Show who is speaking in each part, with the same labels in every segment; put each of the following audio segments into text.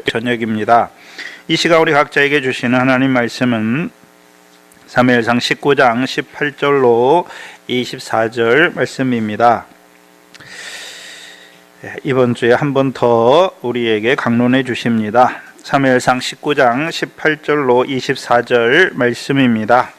Speaker 1: 저녁입니다. 이 시간 우리 각자에게 주시는 하나님 말씀은 사무엘상 19장 18절로 24절 말씀입니다. 이번 주에 한 번 더 우리에게 강론해 주십니다. 사무엘상 19장 18절로 24절 말씀입니다.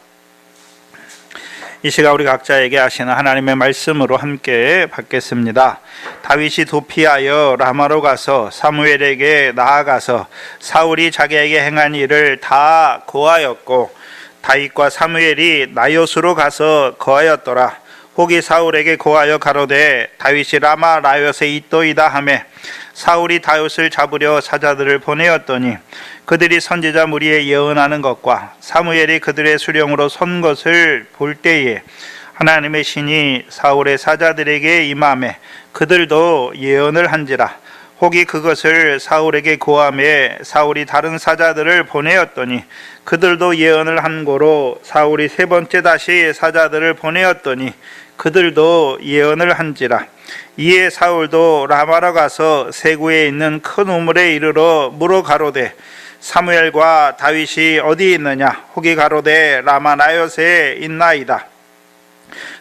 Speaker 1: 이 시간 우리 각자에게 하시는 하나님의 말씀으로 함께 받겠습니다. 다윗이 도피하여 라마로 가서 사무엘에게 나아가서 사울이 자기에게 행한 일을 다 고하였고 다윗과 사무엘이 나요스로 가서 거하였더라. 혹이 사울에게 고하여 가로되 다윗이 라마 나요스에 있도이다 하매 사울이 다윗을 잡으려 사자들을 보내었더니 그들이 선지자 무리에 예언하는 것과 사무엘이 그들의 수령으로 선 것을 볼 때에 하나님의 신이 사울의 사자들에게 임하매 그들도 예언을 한지라. 혹이 그것을 사울에게 고하매 사울이 다른 사자들을 보내었더니 그들도 예언을 한 고로 사울이 세 번째 다시 사자들을 보내었더니 그들도 예언을 한지라. 이에 사울도 라마로 가서 세구에 있는 큰 우물에 이르러 물어 가로되 사무엘과 다윗이 어디 있느냐? 혹이 가로되 라마 나요스에 있나이다.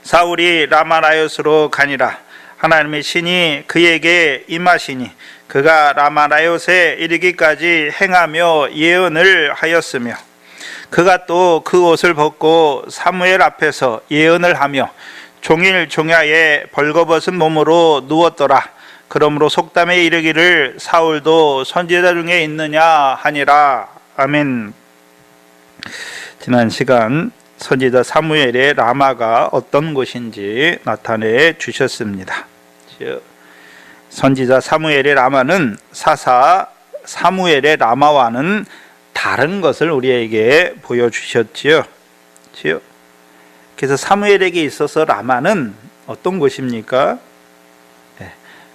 Speaker 1: 사울이 라마 나요스로 가니라. 하나님의 신이 그에게 임하시니 그가 라마 나요스에 이르기까지 행하며 예언을 하였으며 그가 또 그 옷을 벗고 사무엘 앞에서 예언을 하며 종일 종야에 벌거벗은 몸으로 누웠더라. 그러므로 속담에 이르기를 사울도 선지자 중에 있느냐 하니라. 아멘. 지난 시간 선지자 사무엘의 라마가 어떤 곳인지 나타내 주셨습니다. 선지자 사무엘의 라마는 사사 사무엘의 라마와는 다른 것을 우리에게 보여주셨지요. 그래서 사무엘에게 있어서 라마는 어떤 곳입니까?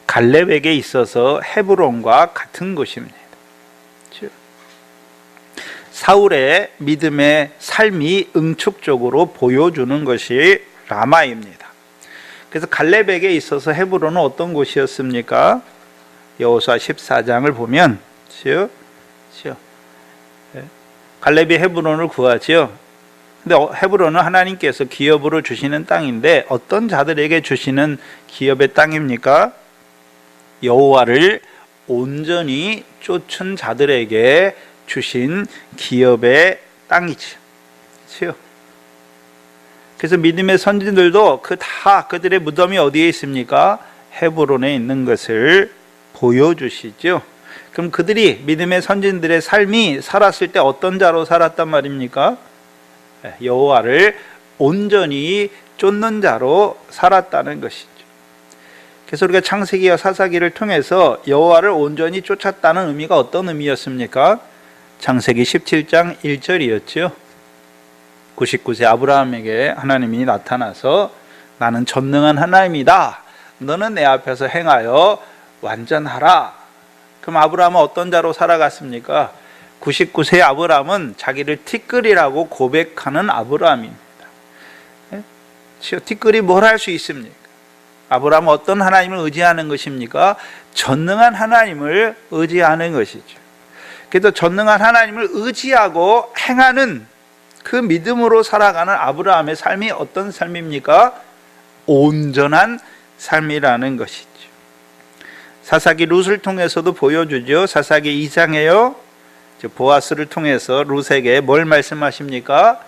Speaker 1: 갈렙에게 있어서 헤브론과 같은 곳입니다. 사울의 믿음의 삶이 응축적으로 보여주는 것이 라마입니다. 그래서 갈렙에게 있어서 헤브론은 어떤 곳이었습니까? 여호수아 14장을 보면 갈렙이 헤브론을 구하지요. 근데 헤브론은 하나님께서 기업으로 주시는 땅인데 어떤 자들에게 주시는 기업의 땅입니까? 여호와를 온전히 쫓은 자들에게 주신 기업의 땅이죠. 그래서 믿음의 선진들도 그들의 무덤이 어디에 있습니까? 헤브론에 있는 것을 보여주시죠. 그럼 그들이 믿음의 선진들의 삶이 살았을 때 어떤 자로 살았단 말입니까? 여호와를 온전히 쫓는 자로 살았다는 것이죠. 그래서 우리가 창세기와 사사기를 통해서 여호와를 온전히 쫓았다는 의미가 어떤 의미였습니까? 창세기 17장 1절이었죠. 99세 아브라함에게 하나님이 나타나서 나는 전능한 하나님이다. 너는 내 앞에서 행하여 완전하라. 그럼 아브라함은 어떤 자로 살아갔습니까? 99세 아브라함은 자기를 티끌이라고 고백하는 아브라함입니다. 티끌이 뭘 할 수 있습니까? 아브라함은 어떤 하나님을 의지하는 것입니까? 전능한 하나님을 의지하는 것이죠. 그래서 전능한 하나님을 의지하고 행하는 그 믿음으로 살아가는 아브라함의 삶이 어떤 삶입니까? 온전한 삶이라는 것이죠. 사사기 룻을 통해서도 보여주죠. 사사기 2장에요. 보아스를 통해서 룻에게 뭘 말씀하십니까?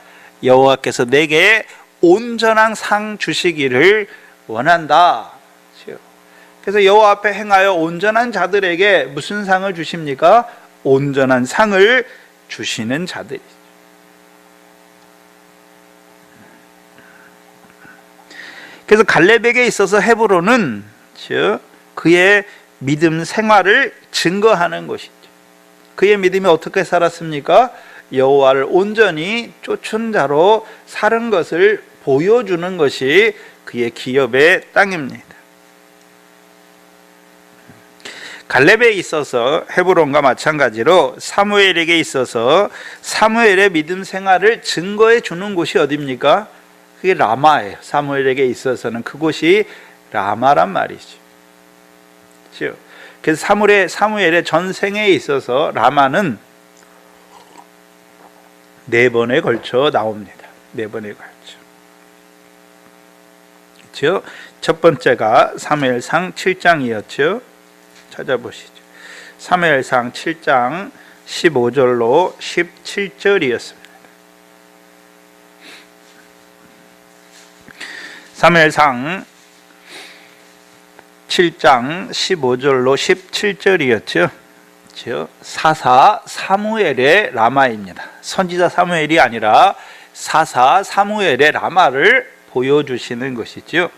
Speaker 1: 여호와께서 내게 온전한 상 주시기를 원한다. 그래서 여호와 앞에 행하여 온전한 자들에게 무슨 상을 주십니까? 온전한 상을 주시는 자들이죠. 그래서 갈렙에게 있어서 헤브론은 그의 믿음 생활을 증거하는 것이죠. 그의 믿음이 어떻게 살았습니까? 여호와를 온전히 쫓은 자로 사는 것을 보여주는 것이 그의 기업의 땅입니다. 갈렙에 있어서 헤브론과 마찬가지로 사무엘에게 있어서 사무엘의 믿음 생활을 증거해 주는 곳이 어디입니까? 그게 라마예요. 사무엘에게 있어서는 그곳이 라마란 말이죠. 그래서 사무엘의 전생에 있어서 라마는 4번에 걸쳐 나옵니다. 4번에 걸쳐. 그렇죠? 첫 번째가 사무엘상 7장이었죠. 찾아보시죠. 사무엘상 7장 15절로 17절이었습니다. 사무엘상 7장 15절로 17절이었죠. 사사 사무엘의 라마입니다. 선지자 사무엘이 아니라 사사 사무엘의 라마를 보여주시는 것이죠.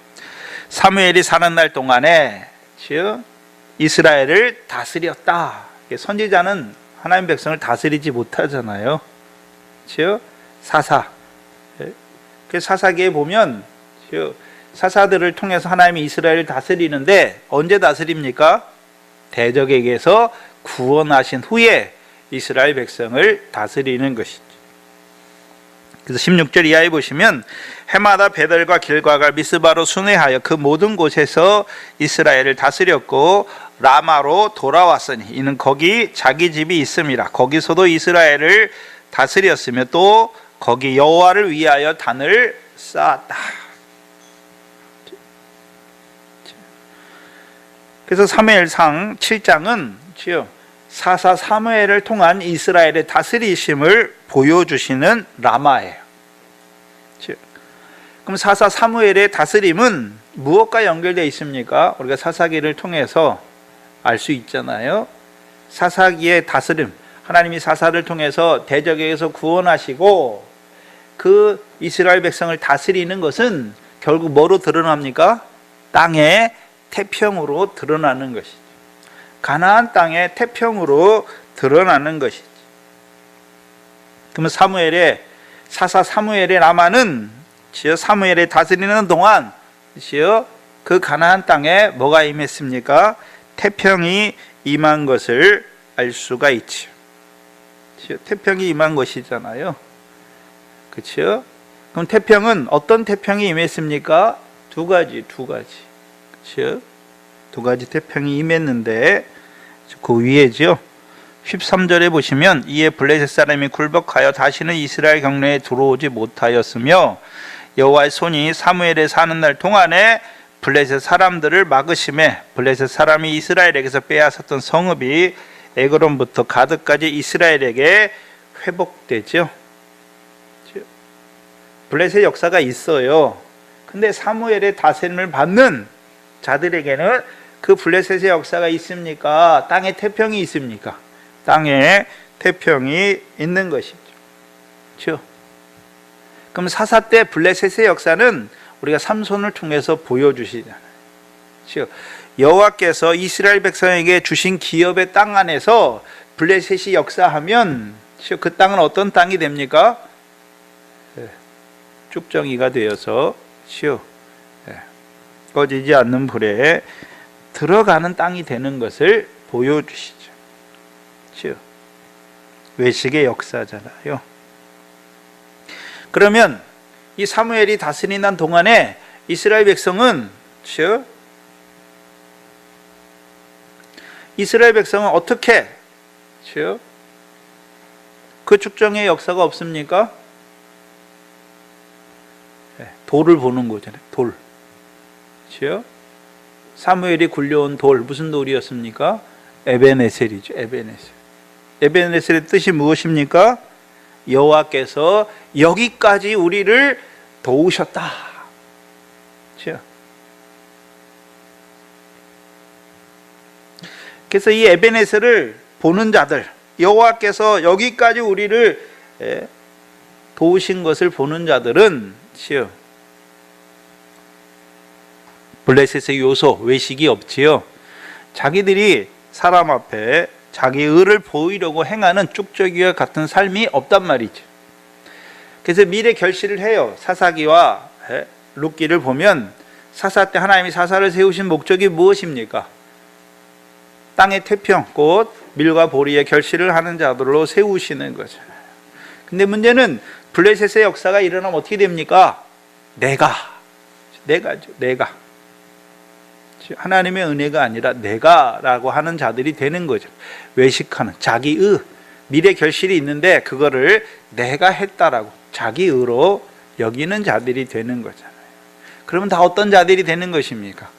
Speaker 1: 사무엘이 사는 날 동안에 이스라엘을 다스렸다. 선지자는 하나님 백성을 다스리지 못하잖아요. 사사. 사사기에 보면 사사들을 통해서 하나님이 이스라엘을 다스리는데 언제 다스립니까? 대적에게서 구원하신 후에 이스라엘 백성을 다스리는 것이죠. 그래서 16절 이하에 보시면 해마다 베델과 길과가 미스바로 순회하여 그 모든 곳에서 이스라엘을 다스렸고 라마로 돌아왔으니 이는 거기 자기 집이 있음이라. 거기서도 이스라엘을 다스렸으며 또 거기 여호와를 위하여 단을 쌓았다. 그래서 사무엘상 7장은 사사 사무엘을 통한 이스라엘의 다스리심을 보여주시는 라마예요. 그럼 사사 사무엘의 다스림은 무엇과 연결되어 있습니까? 우리가 사사기를 통해서 알 수 있잖아요. 사사기의 다스림, 하나님이 사사를 통해서 대적에게서 구원하시고 그 이스라엘 백성을 다스리는 것은 결국 뭐로 드러납니까? 땅의 태평으로 드러나는 것이죠. 가나안 땅의 태평으로 드러나는 것이죠. 그러면 사사 사무엘의 라마는 사무엘의 다스리는 동안 그 가나안 땅에 뭐가 임했습니까? 태평이 임한 것을 알 수가 있죠. 태평이 임한 것이잖아요. 그렇죠? 그럼 태평은 어떤 태평이 임했습니까? 두 가지. 그렇죠? 두 가지 태평이 임했는데 그 위에죠. 13절에 보시면 이에 블레셋 사람이 굴복하여 다시는 이스라엘 경내에 들어오지 못하였으며 여호와의 손이 사무엘에 사는 날 동안에 블레셋 사람들을 막으심에 블레셋 사람이 이스라엘에게서 빼앗았던 성읍이 에그론부터 가드까지 이스라엘에게 회복되죠. 블레셋 역사가 있어요. 근데 사무엘의 다스림을 받는 자들에게는 그 블레셋의 역사가 있습니까? 땅에 태평이 있습니까? 땅에 태평이 있는 것이죠. 그렇죠? 그럼 사사 때 블레셋의 역사는 우리가 삼손을 통해서 보여주시잖아요. 그렇죠? 여호와께서 이스라엘 백성에게 주신 기업의 땅 안에서 블레셋이 역사하면 그 땅은 어떤 땅이 됩니까? 쭉정이가 되어서 꺼지지 않는 불에 들어가는 땅이 되는 것을 보여주시죠. 외식의 역사잖아요. 그러면 이 사무엘이 다스리는 동안에 이스라엘 백성은 어떻게 그 축정의 역사가 없습니까? 돌을 보는 거잖아요. 돌. 그렇죠? 사무엘이 굴려온 돌, 무슨 돌이었습니까? 에벤에셀이죠. 에벤에셀의 뜻이 무엇입니까? 여호와께서 여기까지 우리를 도우셨다. 그렇죠? 그래서 이 에벤에셀을 보는 자들, 여호와께서 여기까지 우리를 도우신 것을 보는 자들은 블레셋의 요소, 외식이 없지요. 자기들이 사람 앞에 자기 의를 보이려고 행하는 쭉저기와 같은 삶이 없단 말이죠. 그래서 미래 결실을 해요. 사사기와 룻기를 보면 사사 때 하나님이 사사를 세우신 목적이 무엇입니까? 땅의 태평, 곧 밀과 보리의 결실을 하는 자들로 세우시는 거죠. 근데 문제는 블레셋의 역사가 일어나면 어떻게 됩니까? 내가죠. 하나님의 은혜가 아니라 내가라고 하는 자들이 되는 거죠. 외식하는 자기의 미래 결실이 있는데 그거를 내가 했다라고 자기의로 여기는 자들이 되는 거잖아요. 그러면 다 어떤 자들이 되는 것입니까?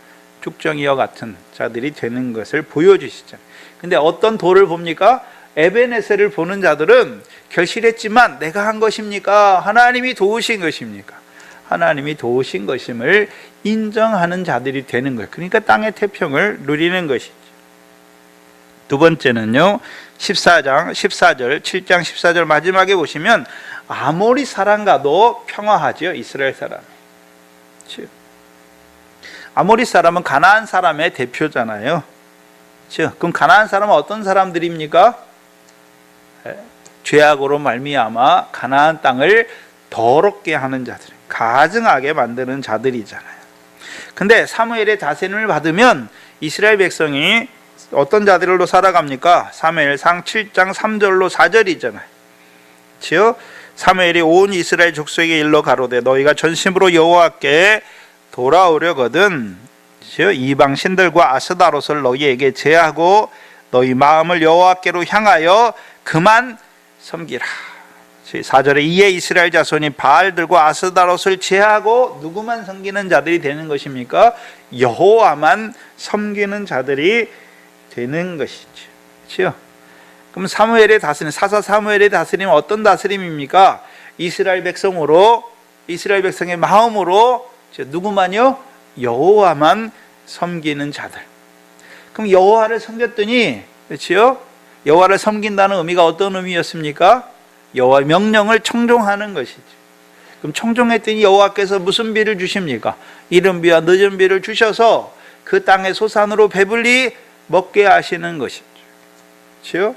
Speaker 1: 죽정이와 같은 자들이 되는 것을 보여주시잖아요. 근데 어떤 도를 봅니까? 에베네셀을 보는 자들은 결실했지만 내가 한 것입니까? 하나님이 도우신 것입니까? 하나님이 도우신 것임을 인정하는 자들이 되는 거예요. 그러니까 땅의 태평을 누리는 것이죠. 두 번째는요, 14장 14절, 7장 14절 마지막에 보시면 아모리 사람과도 평화하죠. 이스라엘 사람. 아모리 사람은 가나안 사람의 대표잖아요. 그럼 가나안 사람은 어떤 사람들입니까? 죄악으로 말미암아 가나안 땅을 더럽게 하는 자들, 가증하게 만드는 자들이잖아요. 근데 사무엘의 다스림을 받으면 이스라엘 백성이 어떤 자들로 살아갑니까? 사무엘상 7장 3절로 4절이잖아요. 그렇죠? 사무엘이 온 이스라엘 족속에게 일러 가로되 너희가 전심으로 여호와께 돌아오려거든 이방 신들과 아스다롯을 너희에게 제하고 너희 마음을 여호와께로 향하여 그만 섬기라. 4절에 이에 이스라엘 자손이 바알들과 아스다롯을 제하고 누구만 섬기는 자들이 되는 것입니까? 여호와만 섬기는 자들이 되는 것이죠. 그렇죠? 그럼 사무엘의 다스림, 사사 사무엘의 다스림은 어떤 다스림입니까? 이스라엘 백성으로, 이스라엘 백성의 마음으로 누구만요? 여호와만 섬기는 자들. 그럼 여호와를 섬겼더니, 그렇죠? 여호와를 섬긴다는 의미가 어떤 의미였습니까? 여호와의 명령을 청종하는 것이죠. 그럼 청종했더니 여호와께서 무슨 비를 주십니까? 이른 비와 늦은 비를 주셔서 그 땅의 소산으로 배불리 먹게 하시는 것이죠. 그렇죠?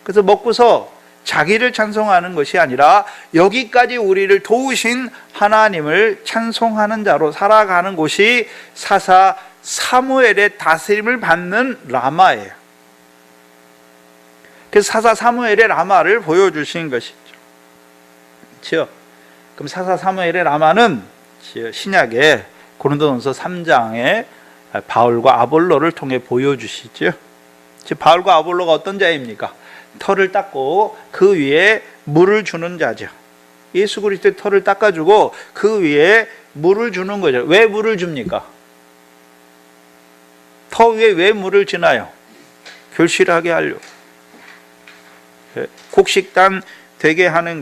Speaker 1: 그래서 먹고서 자기를 찬송하는 것이 아니라 여기까지 우리를 도우신 하나님을 찬송하는 자로 살아가는 곳이 사사 사무엘의 다스림을 받는 라마예요. 그래서 사사 사무엘의 라마를 보여주신 것이죠. 그렇죠? 그럼 사사 사무엘의 라마는 신약의 고린도전서 3장에 바울과 아볼로를 통해 보여주시죠. 바울과 아볼로가 어떤 자입니까? 털을 닦고 그 위에 물을 주는 자죠. 예수 그리스도의 털을 닦아주고 그 위에 물을 주는 거죠. 왜 물을 줍니까? 터 위에 왜 물을 주나요? 결실하게 하려고. 곡식단 되게 하는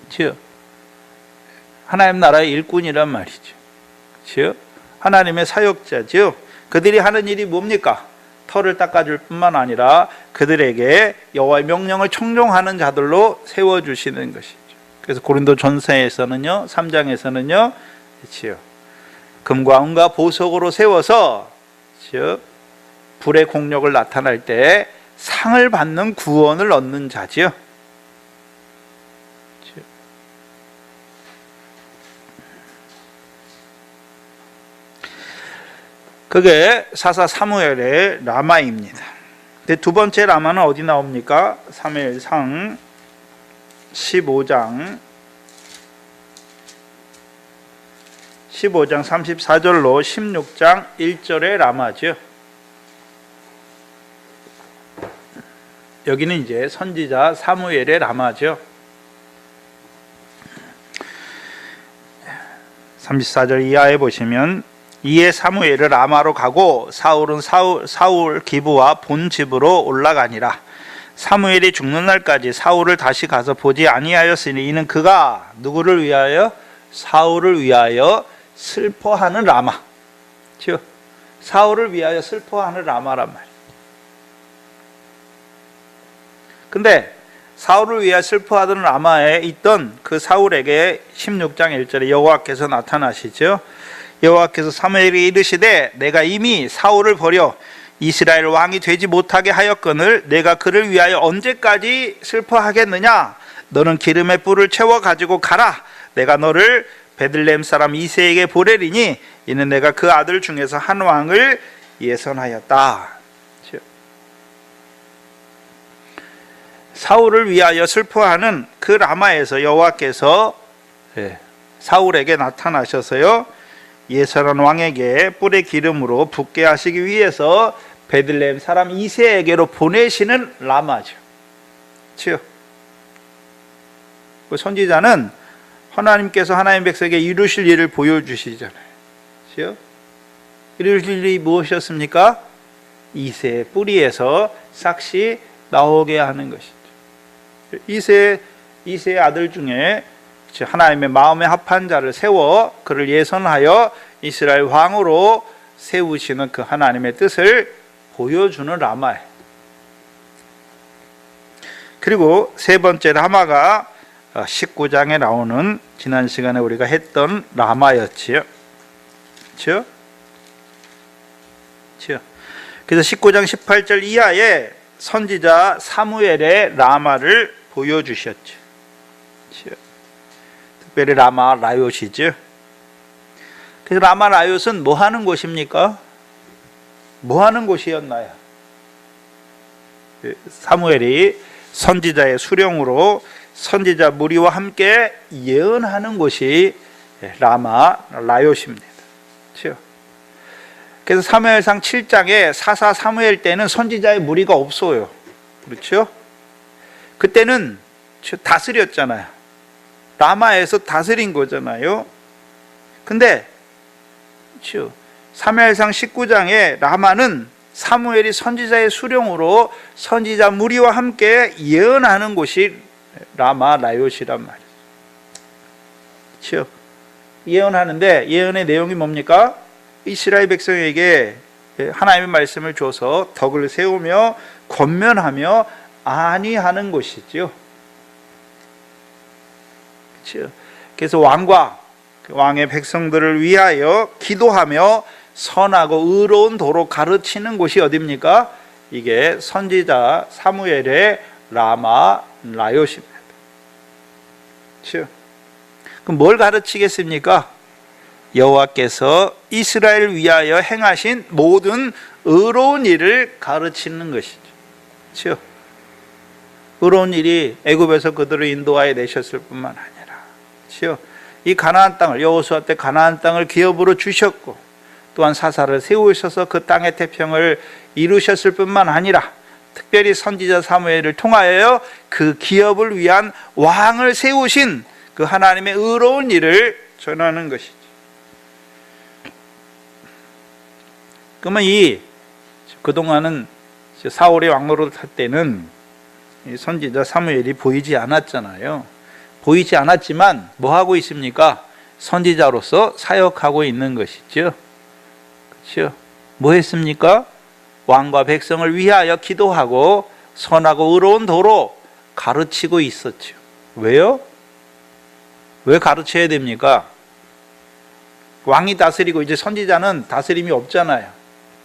Speaker 1: 것이죠. 하나님 나라의 일꾼이란 말이죠. 그렇죠? 하나님의 사역자죠. 그들이 하는 일이 뭡니까? 털을 닦아줄 뿐만 아니라 그들에게 여호와의 명령을 청종하는 자들로 세워주시는 것이죠. 그래서 고린도 전서에서는요, 3장에서는요, 그렇죠? 금과 은과 보석으로 세워서, 그렇죠? 불의 공력을 나타날 때 상을 받는 구원을 얻는 자지요. 그게 사사 사무엘의 라마입니다. 근데 두 번째 라마는 어디 나옵니까? 사무엘상 15장 34절로 16장 1절의 라마죠. 여기는 이제 선지자 사무엘의 라마죠. 34절 이하에 보시면 이에 사무엘을 라마로 가고 사울은 사울 기브와 본 집으로 올라가니라. 사무엘이 죽는 날까지 사울을 다시 가서 보지 아니하였으니 이는 그가 누구를 위하여? 사울을 위하여 슬퍼하는 라마. 즉 사울을 위하여 슬퍼하는 라마란 말이에요. 근데 사울을 위하여 슬퍼하던 라마에 있던 그 사울에게 16장 1절에 여호와께서 나타나시죠. 여호와께서 사무엘이 이르시되 내가 이미 사울을 버려 이스라엘 왕이 되지 못하게 하였거늘 내가 그를 위하여 언제까지 슬퍼하겠느냐? 너는 기름의 뿔을 채워 가지고 가라. 내가 너를 베들레헴 사람 이새에게 보내리니 이는 내가 그 아들 중에서 한 왕을 예선하였다. 사울을 위하여 슬퍼하는 그 라마에서 여호와께서 사울에게 나타나셔서요, 예선한 왕에게 뿔의 기름으로 붓게 하시기 위해서 베들레헴 사람 이새에게로 보내시는 라마죠. 그렇죠? 그 선지자는 하나님께서 하나님 백성에게 이루실 일을 보여주시잖아요. 그렇죠? 이루실 일이 무엇이었습니까? 이새의 뿌리에서 싹이 나오게 하는 것이죠. 이새의 아들 중에 하나님의 마음에 합한 자를 세워 그를 예선하여 이스라엘 왕으로 세우시는 그 하나님의 뜻을 보여주는 라마예요. 그리고 세 번째 라마가 19장에 나오는 지난 시간에 우리가 했던 라마였지요. 그렇죠? 그래서 19장 18절 이하에 선지자 사무엘의 라마를 보여주셨죠. 특별히 라마 라요시죠. 그래서 라마 라요스는 뭐 하는 곳입니까? 뭐 하는 곳이었나요? 사무엘이 선지자의 수령으로 선지자 무리와 함께 예언하는 곳이 라마 라요시입니다. 그렇죠? 그래서 사무엘상 7장에 사사 사무엘 때는 선지자의 무리가 없어요. 그렇죠? 그때는 다스렸잖아요. 라마에서 다스린 거잖아요. 근데 그렇죠? 사무엘상 19장에 라마는 사무엘이 선지자의 수령으로 선지자 무리와 함께 예언하는 곳이 라마 라요시란 말이에요. 그렇죠? 예언하는데 예언의 내용이 뭡니까? 이스라엘 백성에게 하나님의 말씀을 줘서 덕을 세우며 권면하며 안위하는 곳이죠. 그렇죠? 그래서 왕의 백성들을 위하여 기도하며 선하고 의로운 도로 가르치는 곳이 어디입니까? 이게 선지자 사무엘의 라마 라요시입니다. 그렇죠? 그럼 뭘 가르치겠습니까? 여호와께서 이스라엘 위하여 행하신 모든 의로운 일을 가르치는 것이죠. 그렇죠? 의로운 일이 애굽에서 그들을 인도하여 내셨을 뿐만 아니라, 그렇죠? 이 가나안 땅을 여호수아 때 가나안 땅을 기업으로 주셨고, 또한 사사를 세우셔서 그 땅의 태평을 이루셨을 뿐만 아니라 특별히 선지자 사무엘을 통하여 그 기업을 위한 왕을 세우신 그 하나님의 의로운 일을 전하는 것이죠. 그러면 그동안은 사울의 왕노릇을 할 때는 선지자 사무엘이 보이지 않았잖아요. 보이지 않았지만 뭐 하고 있습니까? 선지자로서 사역하고 있는 것이죠. 그렇죠? 뭐 했습니까? 왕과 백성을 위하여 기도하고 선하고 의로운 도로 가르치고 있었죠. 왜요? 왜 가르쳐야 됩니까? 왕이 다스리고 이제 선지자는 다스림이 없잖아요.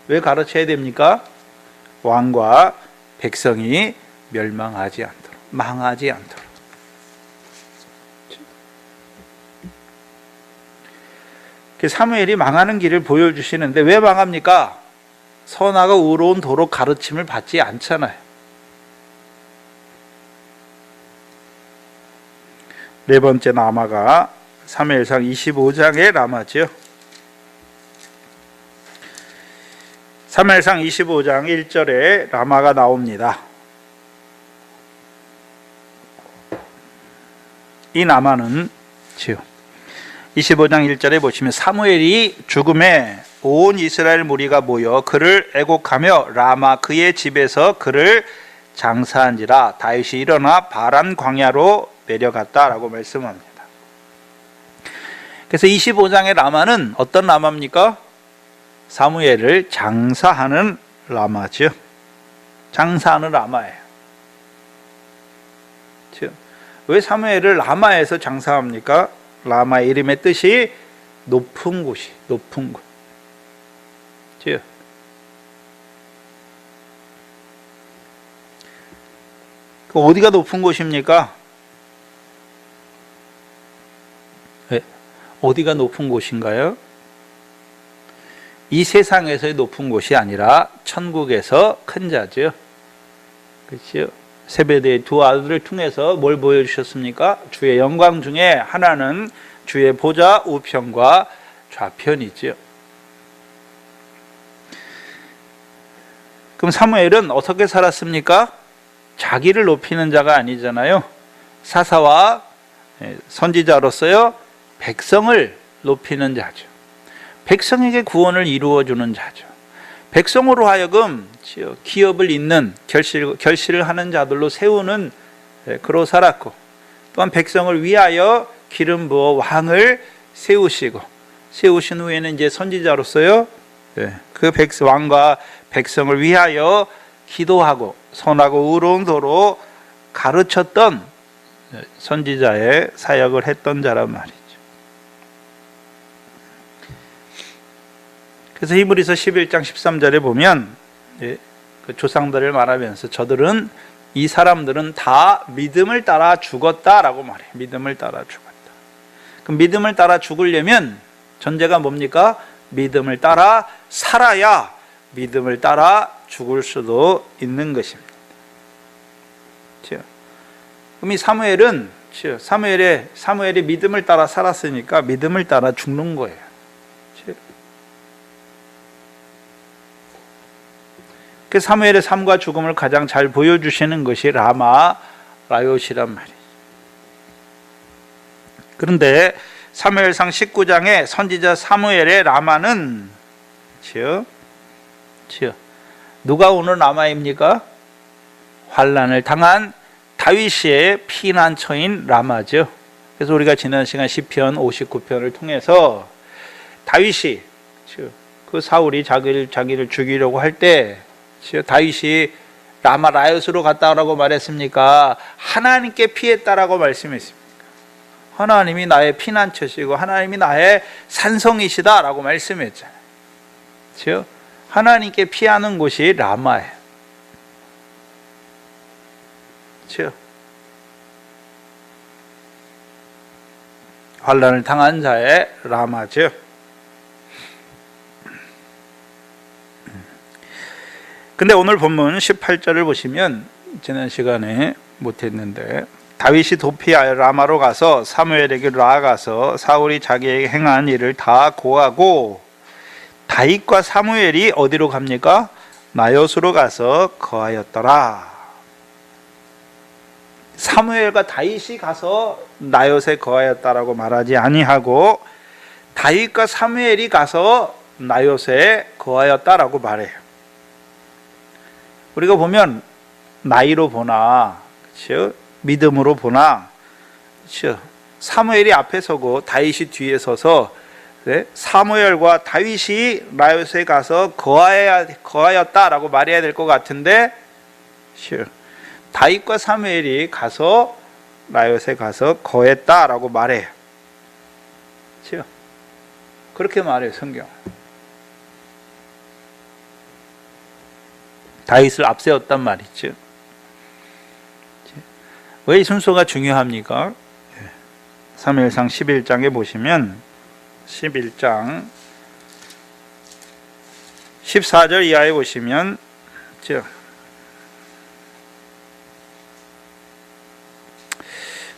Speaker 1: 왜 가르쳐야 됩니까? 왕과 백성이 멸망하지 않도록, 망하지 않도록. 사무엘이 망하는 길을 보여주시는데 왜 망합니까? 선하고 의로운 도로 가르침을 받지 않잖아요. 네 번째 라마가 사무엘상 25장의 라마죠. 사무엘상 25장 1절에 라마가 나옵니다. 이 라마는 25장 1절에 보시면 사무엘이 죽음에 온 이스라엘 무리가 모여 그를 애곡하며 라마 그의 집에서 그를 장사한지라 다윗이 일어나 바란 광야로 내려갔다라고 말씀합니다. 그래서 25장의 라마는 어떤 라마입니까? 사무엘을 장사하는 라마죠. 장사하는 라마예요. 왜 사무엘을 라마에서 장사합니까? 라마의 이름의 뜻이 높은 곳이, 높은 곳. 어디가 높은 곳입니까? 어디가 높은 곳인가요? 이 세상에서의 높은 곳이 아니라 천국에서 큰 자죠. 그렇죠? 세베대의 두 아들을 통해서 뭘 보여주셨습니까? 주의 영광 중에 하나는 주의 보좌 우편과 좌편이지요. 그럼 사무엘은 어떻게 살았습니까? 자기를 높이는 자가 아니잖아요. 사사와 선지자로서요, 백성을 높이는 자죠. 백성에게 구원을 이루어주는 자죠. 백성으로 하여금 기업을 잇는 결실을 하는 자들로 세우는 그로 살았고, 또한 백성을 위하여 기름 부어 왕을 세우신 후에는 이제 선지자로서요, 그 왕과 백성을 위하여 기도하고 선하고 의로운 도로 가르쳤던 선지자의 사역을 했던 자란 말이죠. 그래서 히브리서 11장 13절에 보면 그 조상들을 말하면서 이 사람들은 다 믿음을 따라 죽었다라고 말해요. 믿음을 따라 죽었다. 그럼 믿음을 따라 죽으려면 전제가 뭡니까? 믿음을 따라 살아야 믿음을 따라 죽을 수도 있는 것입니다. 그럼 이 사무엘이 믿음을 따라 살았으니까 믿음을 따라 죽는 거예요. 그 사무엘의 삶과 죽음을 가장 잘 보여주시는 것이 라마라요시란 말이에요. 그런데 사무엘상 19장의 선지자 사무엘의 라마는 누가 오는 라마입니까? 환난을 당한 다윗의 피난처인 라마죠. 그래서 우리가 지난 시간 시편 59편을 통해서 다윗이 그 사울이 자기를 죽이려고 할 때 다윗이 라마 라요스로 갔다라고 말했습니까? 하나님께 피했다라고 말씀했습니다. 하나님이 나의 피난처시고 하나님이 나의 산성이시다라고 말씀했잖아요. 하나님께 피하는 곳이 라마예요. 환난을 당한 자의 라마죠. 근데 오늘 본문 18절을 보시면 지난 시간에 못했는데 다윗이 도피하여 라마로 가서 사무엘에게 나아가서 사울이 자기에게 행한 일을 다 고하고 다윗과 사무엘이 어디로 갑니까? 나요스로 가서 거하였더라. 사무엘과 다윗이 가서 나요스에 거하였다라고 말하지 아니하고 다윗과 사무엘이 가서 나요스에 거하였다라고 말해요. 우리가 보면 나이로 보나 믿음으로 보나 사무엘이 앞에 서고 다윗이 뒤에 서서 사무엘과 다윗이 나요스에 가서 거하였다라고 말해야 될 것 같은데 다윗과 사무엘이 가서 나요스에 가서 거했다라고 말해요. 그렇게 말해요, 성경. 다윗을 앞세웠단 말이죠. 왜 이 순서가 중요합니까? 사무엘상 11장에 보시면 11장 14절 이하에 보시면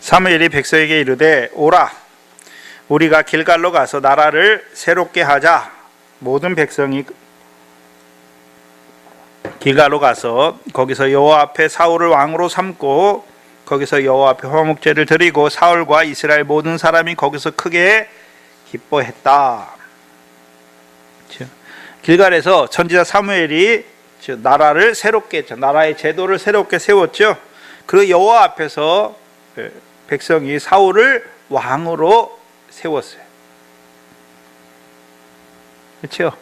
Speaker 1: 사무엘이 백성에게 이르되 오라 우리가 길갈로 가서 나라를 새롭게 하자. 모든 백성이 길갈로 가서 거기서 여호와 앞에 사울을 왕으로 삼고 거기서 여호와 앞에 화목제를 드리고 사울과 이스라엘 모든 사람이 거기서 크게 기뻐했다. 길갈에서 선지자 사무엘이 나라를 새롭게 했죠. 나라의 제도를 새롭게 세웠죠. 그 여호와 앞에서 백성이 사울을 왕으로 세웠어요. 그렇죠?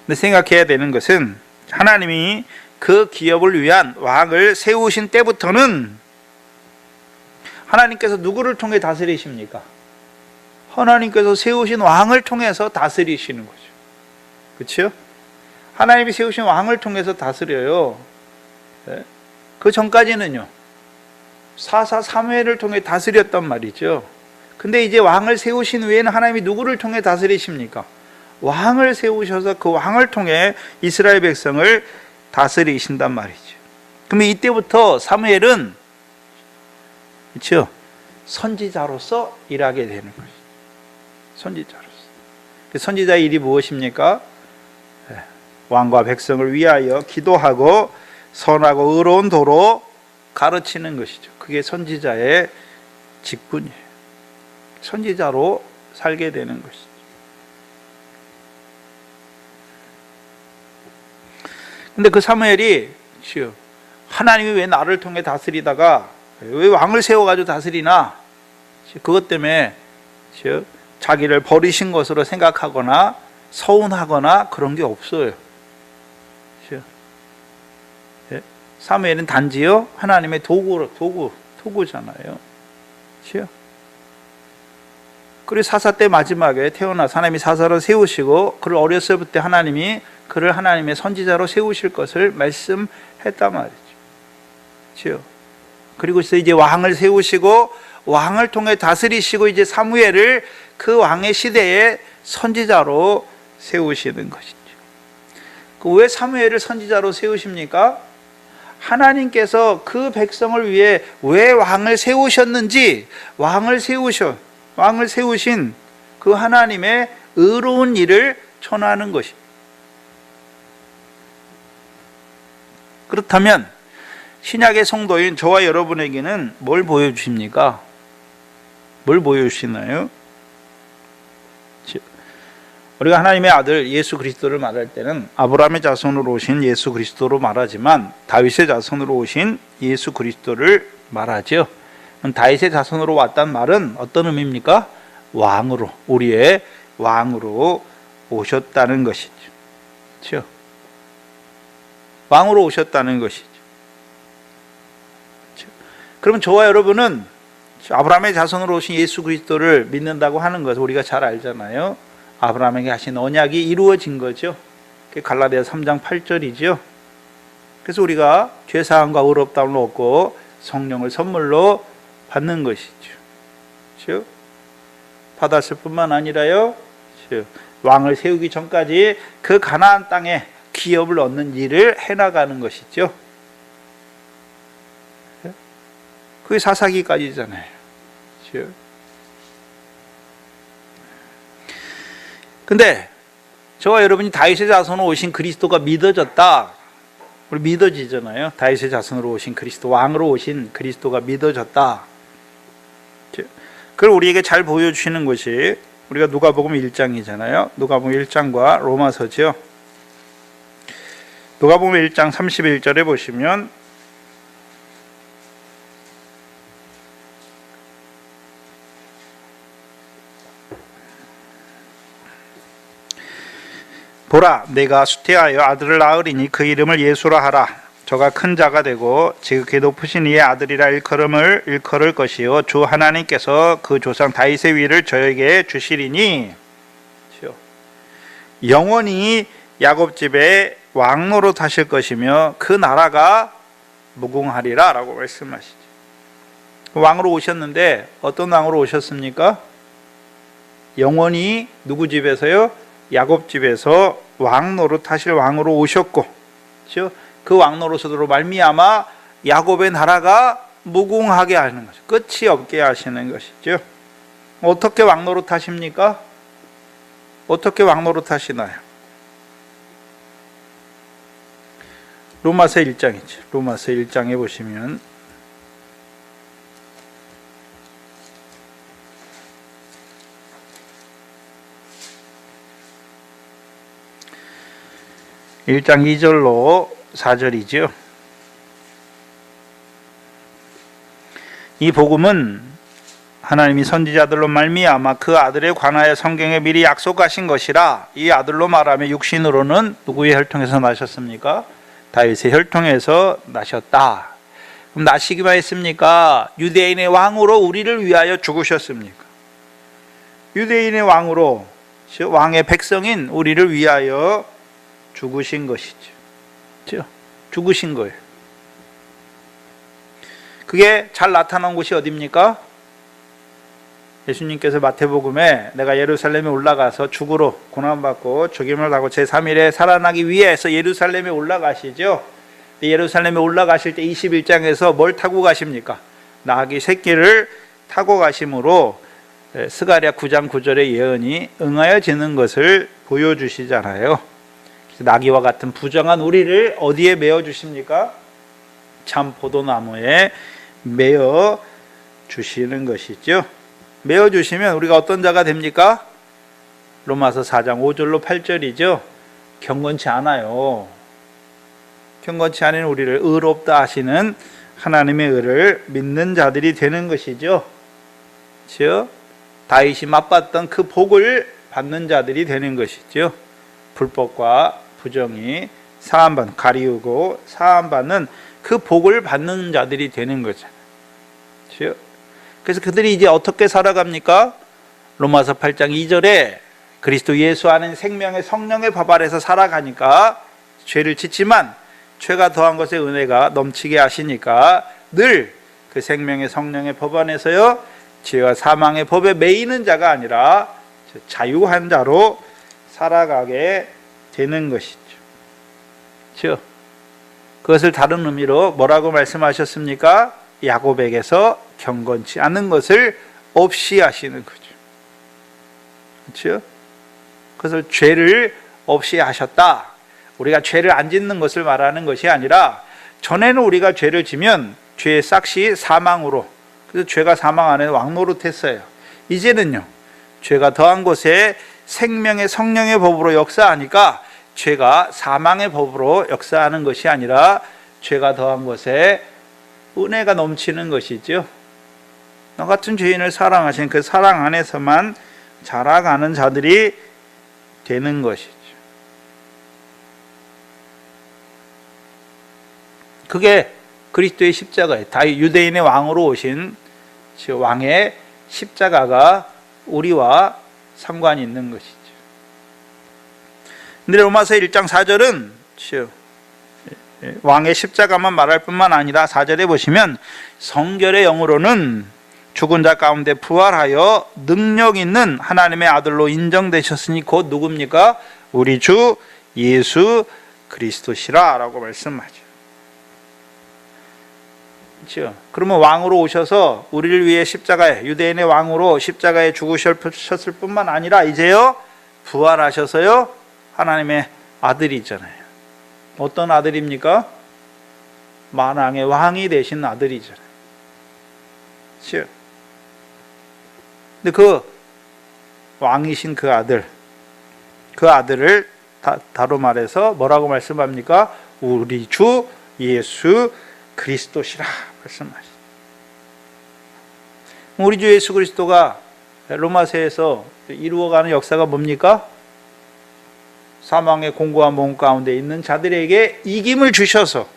Speaker 1: 근데 생각해야 되는 것은 하나님이 그 기업을 위한 왕을 세우신 때부터는 하나님께서 누구를 통해 다스리십니까? 하나님께서 세우신 왕을 통해서 다스리시는 거죠. 그렇죠? 하나님이 세우신 왕을 통해서 다스려요. 그 전까지는요 사사 사무엘을 통해 다스렸단 말이죠. 근데 이제 왕을 세우신 후에는 하나님이 누구를 통해 다스리십니까? 왕을 세우셔서 그 왕을 통해 이스라엘 백성을 다스리신단 말이죠. 그러면 이때부터 사무엘은 그렇죠? 선지자로서 일하게 되는 거죠. 선지자로서. 선지자의 일이 무엇입니까? 왕과 백성을 위하여 기도하고 선하고 의로운 도로 가르치는 것이죠. 그게 선지자의 직분이에요. 선지자로 살게 되는 것이죠. 근데 그 사무엘이 하나님이 왜 나를 통해 다스리다가 왜 왕을 세워가지고 다스리나, 그것 때문에 자기를 버리신 것으로 생각하거나 서운하거나 그런 게 없어요. 사무엘은 단지요 하나님의 도구잖아요. 그리고 사사 때 마지막에 태어나서 하나님이 사사로 세우시고 그를 어렸을 때 하나님이 그를 하나님의 선지자로 세우실 것을 말씀했단 말이죠. 그리고 이제 왕을 세우시고 왕을 통해 다스리시고 이제 사무엘을 그 왕의 시대에 선지자로 세우시는 것이죠. 왜 사무엘을 선지자로 세우십니까? 하나님께서 그 백성을 위해 왜 왕을 세우셨는지, 왕을 세우신 그 하나님의 의로운 일을 전하는 것입니다. 그렇다면 신약의 성도인 저와 여러분에게는 뭘 보여주십니까? 뭘 보여주시나요? 우리가 하나님의 아들 예수 그리스도를 말할 때는 아브라함의 자손으로 오신 예수 그리스도로 말하지만 다윗의 자손으로 오신 예수 그리스도를 말하죠. 그럼 다윗의 자손으로 왔다는 말은 어떤 의미입니까? 왕으로, 우리의 왕으로 오셨다는 것이죠. 그렇죠? 왕으로 오셨다는 것이죠. 그렇죠? 그러면 저와 여러분은 아브라함의 자손으로 오신 예수 그리스도를 믿는다고 하는 것을 우리가 잘 알잖아요. 아브라함에게 하신 언약이 이루어진 거죠. 그게 갈라디아서 3장 8절이죠. 그래서 우리가 죄사함과 의롭다함을 얻고 성령을 선물로 받는 것이죠. 그렇죠? 받았을 뿐만 아니라요, 그렇죠? 왕을 세우기 전까지 그 가나안 땅에 기업을 얻는 일을 해나가는 것이죠. 그게 사사기까지잖아요. 그렇죠? 근데 저와 여러분이 다윗의 자손으로 오신 그리스도가 믿어졌다. 우리 믿어지잖아요. 다윗의 자손으로 오신 그리스도, 왕으로 오신 그리스도가 믿어졌다. 그걸 우리에게 잘 보여주시는 것이 우리가 누가복음 1장이잖아요. 누가복음 1장과 로마서죠. 누가복음 1장 31절에 보시면 보라, 내가 수태하여 아들을 낳으리니 그 이름을 예수라 하라. 저가 큰 자가 되고 지극히 높으신 이의 아들이라 일컬을 것이요 주 하나님께서 그 조상 다윗의 위를 저에게 주시리니 영원히 야곱 집에 왕노릇 하실 것이며 그 나라가 무궁하리라 라고 말씀하시죠. 왕으로 오셨는데 어떤 왕으로 오셨습니까? 영원히 누구 집에서요? 야곱 집에서 왕노릇 하실 왕으로 오셨고, 그렇죠? 그 왕노릇으로 말미암아 야곱의 나라가 무궁하게 하는 것이죠. 끝이 없게 하시는 것이죠. 어떻게 왕노릇 하십니까? 어떻게 왕노릇 하시나요? 로마서 1장이죠. 로마서 1장에 보시면 1장 2절로 4절이죠. 이 복음은 하나님이 선지자들로 말미암아 그 아들에 관하여 성경에 미리 약속하신 것이라. 이 아들로 말하면 육신으로는 누구의 혈통에서 나셨습니까? 다윗의 혈통에서 나셨다. 그럼 나시기만 했습니까? 유대인의 왕으로 우리를 위하여 죽으셨습니까? 유대인의 왕으로, 왕의 백성인 우리를 위하여 죽으신 것이죠. 그렇죠? 죽으신 거예요. 그게 잘 나타난 곳이 어디입니까? 예수님께서 마태복음에 내가 예루살렘에 올라가서 죽으러 고난받고 죽임을 당하고 제3일에 살아나기 위해서 예루살렘에 올라가시죠. 예루살렘에 올라가실 때 21장에서 뭘 타고 가십니까? 나귀 새끼를 타고 가심으로 스가랴 9장 9절의 예언이 응하여지는 것을 보여주시잖아요. 나귀와 같은 부정한 우리를 어디에 메어 주십니까? 참 포도나무에 메어 주시는 것이죠. 메어 주시면 우리가 어떤 자가 됩니까? 로마서 4장 5절로 8절이죠. 경건치 않아요. 경건치 않은 우리를 의롭다 하시는 하나님의 의를 믿는 자들이 되는 것이죠. 즉 다윗이 맛봤던 그 복을 받는 자들이 되는 것이죠. 불법과 부정이 사함받는, 가리우고 사함받는 그 복을 받는 자들이 되는 거죠. 그래서 그들이 이제 어떻게 살아갑니까? 로마서 8장 2절에 그리스도 예수 안에 생명의 성령의 법 아래서 살아가니까 죄를 짓지만 죄가 더한 것의 은혜가 넘치게 하시니까 늘 그 생명의 성령의 법 안에서요 죄와 사망의 법에 매이는 자가 아니라 자유한 자로 살아가게 되는 것이죠. 그것을 다른 의미로 뭐라고 말씀하셨습니까? 야고백에서 경건치 않은 것을 없이 하시는 거죠. 그렇죠? 그것을 죄를 없이 하셨다. 우리가 죄를 안 짓는 것을 말하는 것이 아니라 전에는 우리가 죄를 지면 죄의 싹시 사망으로, 그래서 죄가 사망 안에 왕노릇했어요. 이제는요 죄가 더한 곳에 생명의 성령의 법으로 역사하니까 죄가 사망의 법으로 역사하는 것이 아니라 죄가 더한 곳에 은혜가 넘치는 것이죠. 너 같은 죄인을 사랑하신 그 사랑 안에서만 자라가는 자들이 되는 것이죠. 그게 그리스도의 십자가예요. 다윗 유대인의 왕으로 오신 왕의 십자가가 우리와 상관이 있는 것이죠. 근데 로마서 1장 4절은 왕의 십자가만 말할 뿐만 아니라 4절에 보시면 성결의 영으로는 죽은 자 가운데 부활하여 능력 있는 하나님의 아들로 인정되셨으니 곧 누굽니까? 우리 주 예수 그리스도시라 라고 말씀하죠. 그렇죠? 그러면 왕으로 오셔서 우리를 위해 십자가에, 유대인의 왕으로 십자가에 죽으셨을 뿐만 아니라 이제요 부활하셔서요 하나님의 아들이잖아요. 어떤 아들입니까? 만왕의 왕이 되신 아들이잖아요. 그렇죠? 근데 그 왕이신 그 아들을 다로 말해서 뭐라고 말씀합니까? 우리 주 예수 그리스도시라 말씀하시죠. 우리 주 예수 그리스도가 로마서에서 이루어가는 역사가 뭡니까? 사망의 공고한 몸 가운데 있는 자들에게 이김을 주셔서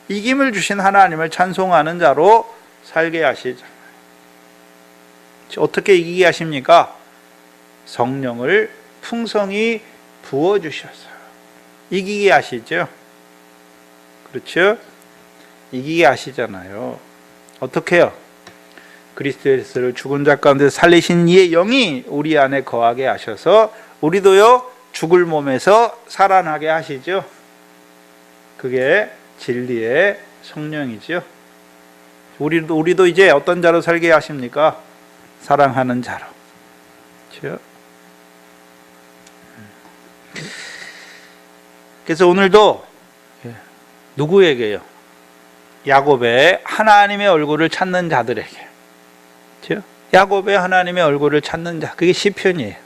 Speaker 1: 이김을 주신 하나님을 찬송하는 자로 살게 하시잖아요. 어떻게 이기게 하십니까? 성령을 풍성히 부어주셔서 이기게 하시죠. 그렇죠? 이기게 하시잖아요. 어떻게 해요? 그리스도 예수를 죽은 자 가운데 살리신 이의 영이 우리 안에 거하게 하셔서 우리도요 죽을 몸에서 살아나게 하시죠. 그게 진리의 성령이죠. 우리도 이제 어떤 자로 살게 하십니까? 사랑하는 자로. 그렇죠? 그래서 오늘도 누구에게요? 야곱의 하나님의 얼굴을 찾는 자들에게. 그렇죠? 야곱의 하나님의 얼굴을 찾는 자, 그게 시편이에요.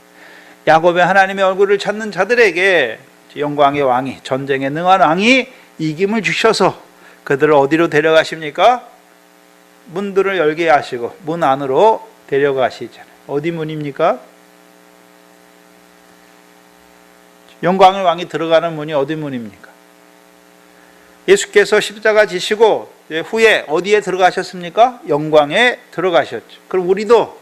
Speaker 1: 야곱의 하나님의 얼굴을 찾는 자들에게 영광의 왕이, 전쟁에 능한 왕이 이김을 주셔서 그들을 어디로 데려가십니까? 문들을 열게 하시고 문 안으로 데려가시잖아요. 어디 문입니까? 영광의 왕이 들어가는 문이 어디 문입니까? 예수께서 십자가 지시고 후에 어디에 들어가셨습니까? 영광에 들어가셨죠. 그럼 우리도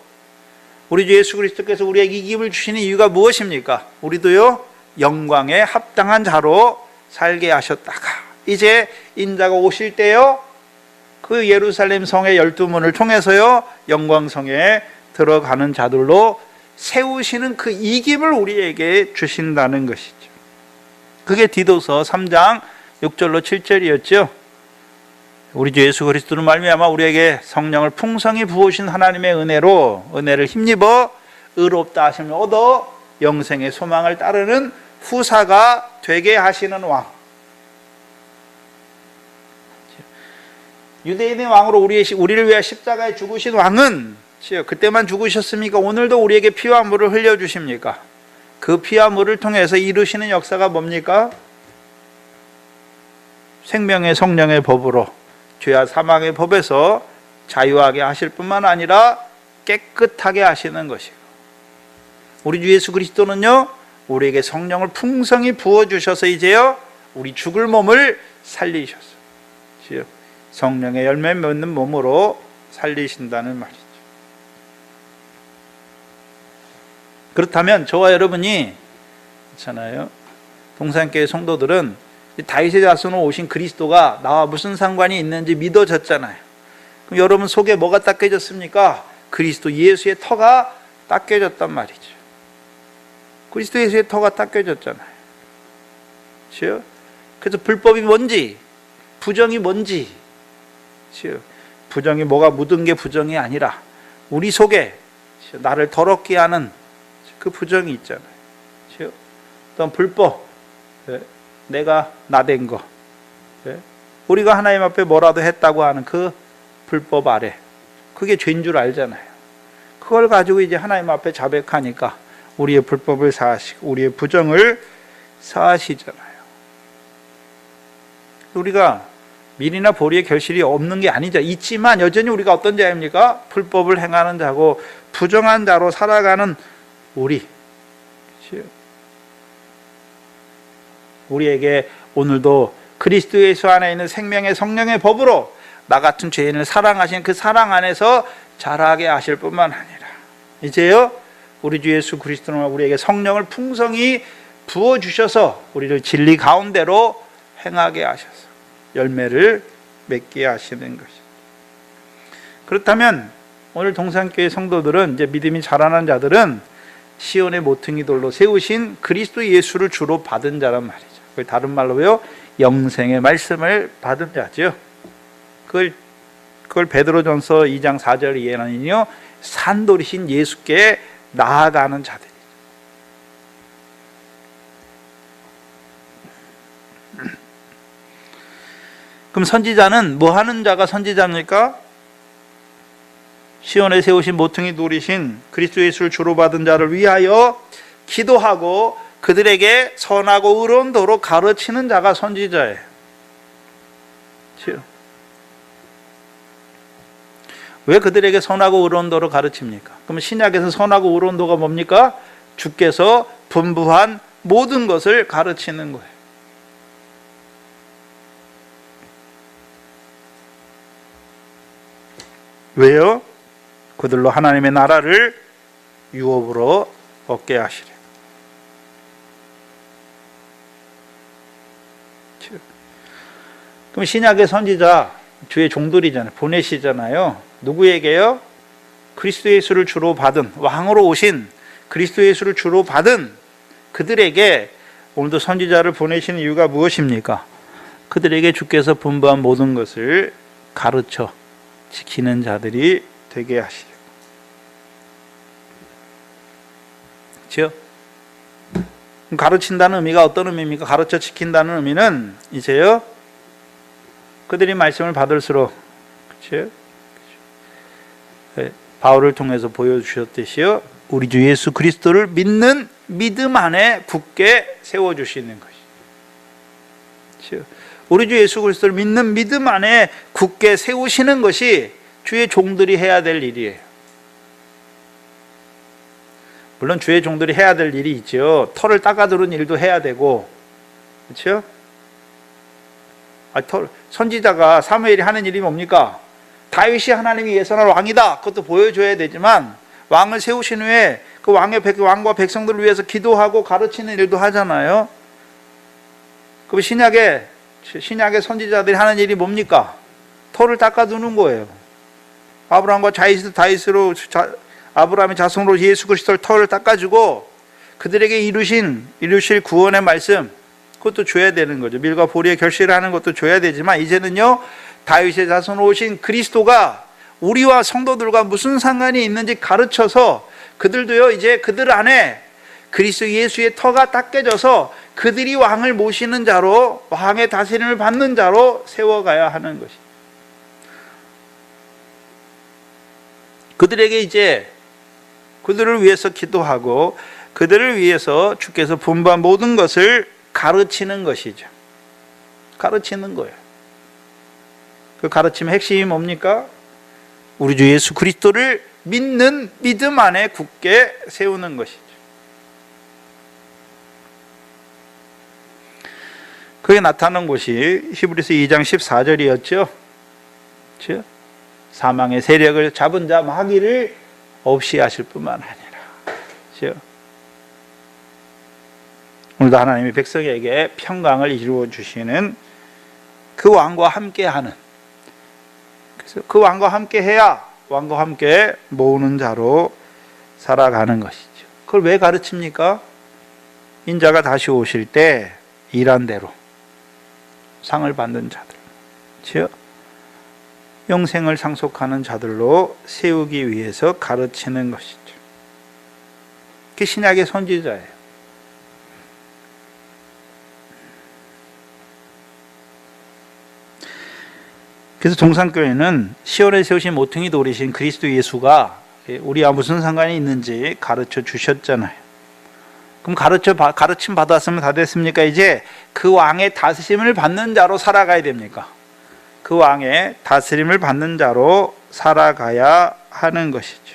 Speaker 1: 우리 주 예수 그리스도께서 우리에게 이김을 주시는 이유가 무엇입니까? 우리도요 영광에 합당한 자로 살게 하셨다가 이제 인자가 오실 때요 그 예루살렘 성의 12문을 통해서요 영광성에 들어가는 자들로 세우시는 그 이김을 우리에게 주신다는 것이죠. 그게 디도서 3장 6절로 7절이었죠. 우리 주 예수 그리스도로 말미암아 우리에게 성령을 풍성히 부으신 하나님의 은혜를 힘입어 의롭다 하심을 얻어 영생의 소망을 따르는 후사가 되게 하시는 왕. 유대인의 왕으로 우리를 위해 십자가에 죽으신 왕은 그때만 죽으셨습니까? 오늘도 우리에게 피와 물을 흘려주십니까? 그 피와 물을 통해서 이루시는 역사가 뭡니까? 생명의 성령의 법으로 죄와 사망의 법에서 자유하게 하실 뿐만 아니라 깨끗하게 하시는 것이고, 우리 주 예수 그리스도는요 우리에게 성령을 풍성히 부어주셔서 이제요 우리 죽을 몸을 살리셨어요. 성령의 열매 맺는 몸으로 살리신다는 말이죠. 그렇다면 저와 여러분이 있잖아요, 동산교회 성도들은 다윗의 자손으로 오신 그리스도가 나와 무슨 상관이 있는지 믿어졌잖아요. 그럼 여러분 속에 뭐가 닦여졌습니까? 그리스도 예수의 터가 닦여졌단 말이죠. 그리스도 예수의 터가 닦여졌잖아요. 그렇죠? 그래서 불법이 뭔지, 부정이 뭔지, 그렇죠? 부정이 뭐가 묻은 게 부정이 아니라 우리 속에 나를 더럽게 하는 그 부정이 있잖아요. 그렇죠? 어떤 불법, 내가 나댄 거, 우리가 하나님 앞에 뭐라도 했다고 하는 그 불법 아래, 그게 죄인 줄 알잖아요. 그걸 가지고 이제 하나님 앞에 자백하니까 우리의 불법을 사하시고 우리의 부정을 사하시잖아요. 우리가 밀이나 보리의 결실이 없는 게 아니죠. 있지만 여전히 우리가 어떤 자입니까? 불법을 행하는 자고 부정한 자로 살아가는 우리에게 오늘도 그리스도 예수 안에 있는 생명의 성령의 법으로 나 같은 죄인을 사랑하신 그 사랑 안에서 자라게 하실 뿐만 아니라 이제요 우리 주 예수 그리스도는 우리에게 성령을 풍성히 부어주셔서 우리를 진리 가운데로 행하게 하셔서 열매를 맺게 하시는 것입니다. 그렇다면 오늘 동산교회 성도들은, 이제 믿음이 자라난 자들은 시온의 모퉁이 돌로 세우신 그리스도 예수를 주로 받은 자란 말이죠. 그걸 다른 말로요 영생의 말씀을 받은 자죠. 그걸 베드로전서 2장 4절 이해는요 산돌이신 예수께 나아가는 자들이죠. 그럼 선지자는 뭐 하는 자가 선지자입니까? 시온에 세우신 모퉁이 돌이신 그리스도 예수를 주로 받은 자를 위하여 기도하고 그들에게 선하고 의로운 도로 가르치는 자가 선지자예요. 왜 그들에게 선하고 의로운 도로 가르칩니까? 그럼 신약에서 선하고 의로운 도가 뭡니까? 주께서 분부한 모든 것을 가르치는 거예요. 왜요? 그들로 하나님의 나라를 유업으로 얻게 하시래. 그럼 신약의 선지자 주의 종들이잖아요. 보내시잖아요. 누구에게요? 그리스도 예수를 주로 받은, 왕으로 오신 그리스도 예수를 주로 받은 그들에게 오늘도 선지자를 보내시는 이유가 무엇입니까? 그들에게 주께서 분부한 모든 것을 가르쳐 지키는 자들이 되게 하시려. 그렇죠? 가르친다는 의미가 어떤 의미입니까? 가르쳐 지킨다는 의미는 이제요 그들이 말씀을 받을수록, 그렇죠? 바울을 통해서 보여주셨듯이요 우리 주 예수 그리스도를 믿는 믿음 안에 굳게 세워주시는 것이죠. 그렇죠? 우리 주 예수 그리스도를 믿는 믿음 안에 굳게 세우시는 것이 주의 종들이 해야 될 일이에요. 물론 주의 종들이 해야 될 일이 있죠. 털을 닦아두는 일도 해야 되고, 그렇죠? 선지자가 사무엘이 하는 일이 뭡니까? 다윗이 하나님이 예선할 왕이다. 그것도 보여줘야 되지만 왕을 세우신 후에 그 왕과 백성들을 위해서 기도하고 가르치는 일도 하잖아요. 그럼 신약의 선지자들이 하는 일이 뭡니까? 털을 닦아두는 거예요. 아브라함과 아브라함의 자손으로 예수 그리스도를 털을 닦아주고 그들에게 이루실 구원의 말씀, 그것도 줘야 되는 거죠. 밀과 보리의 결실을 하는 것도 줘야 되지만 이제는요 다윗의 자손으로 오신 그리스도가 우리와 성도들과 무슨 상관이 있는지 가르쳐서 그들도요, 이제 그들 안에 그리스도 예수의 터가 딱 깨져서 그들이 왕을 모시는 자로, 왕의 다스림을 받는 자로 세워가야 하는 것이. 그들에게 이제 그들을 위해서 기도하고 그들을 위해서 주께서 분부한 모든 것을 가르치는 것이죠. 가르치는 거예요. 그 가르침의 핵심이 뭡니까? 우리 주 예수 그리스도를 믿는 믿음 안에 굳게 세우는 것이죠. 그게 나타난 곳이 히브리서 2장 14절이었죠. 그렇죠? 사망의 세력을 잡은 자 마귀를 없이 하실 뿐만 아니라, 그렇죠? 오늘도 하나님이 백성에게 평강을 이루어 주시는 그 왕과 함께하는, 그래서 그 왕과 함께해야 왕과 함께 모으는 자로 살아가는 것이죠. 그걸 왜 가르칩니까? 인자가 다시 오실 때 일한 대로 상을 받는 자들, 즉 영생을 상속하는 자들로 세우기 위해서 가르치는 것이죠. 그게 신약의 선지자예요. 그래서 동산교회는 시온에 세우신 모퉁이 돌이신 그리스도 예수가 우리와 무슨 상관이 있는지 가르쳐 주셨잖아요. 그럼 가르침 받았으면 다 됐습니까? 이제 그 왕의 다스림을 받는 자로 살아가야 됩니까? 그 왕의 다스림을 받는 자로 살아가야 하는 것이죠.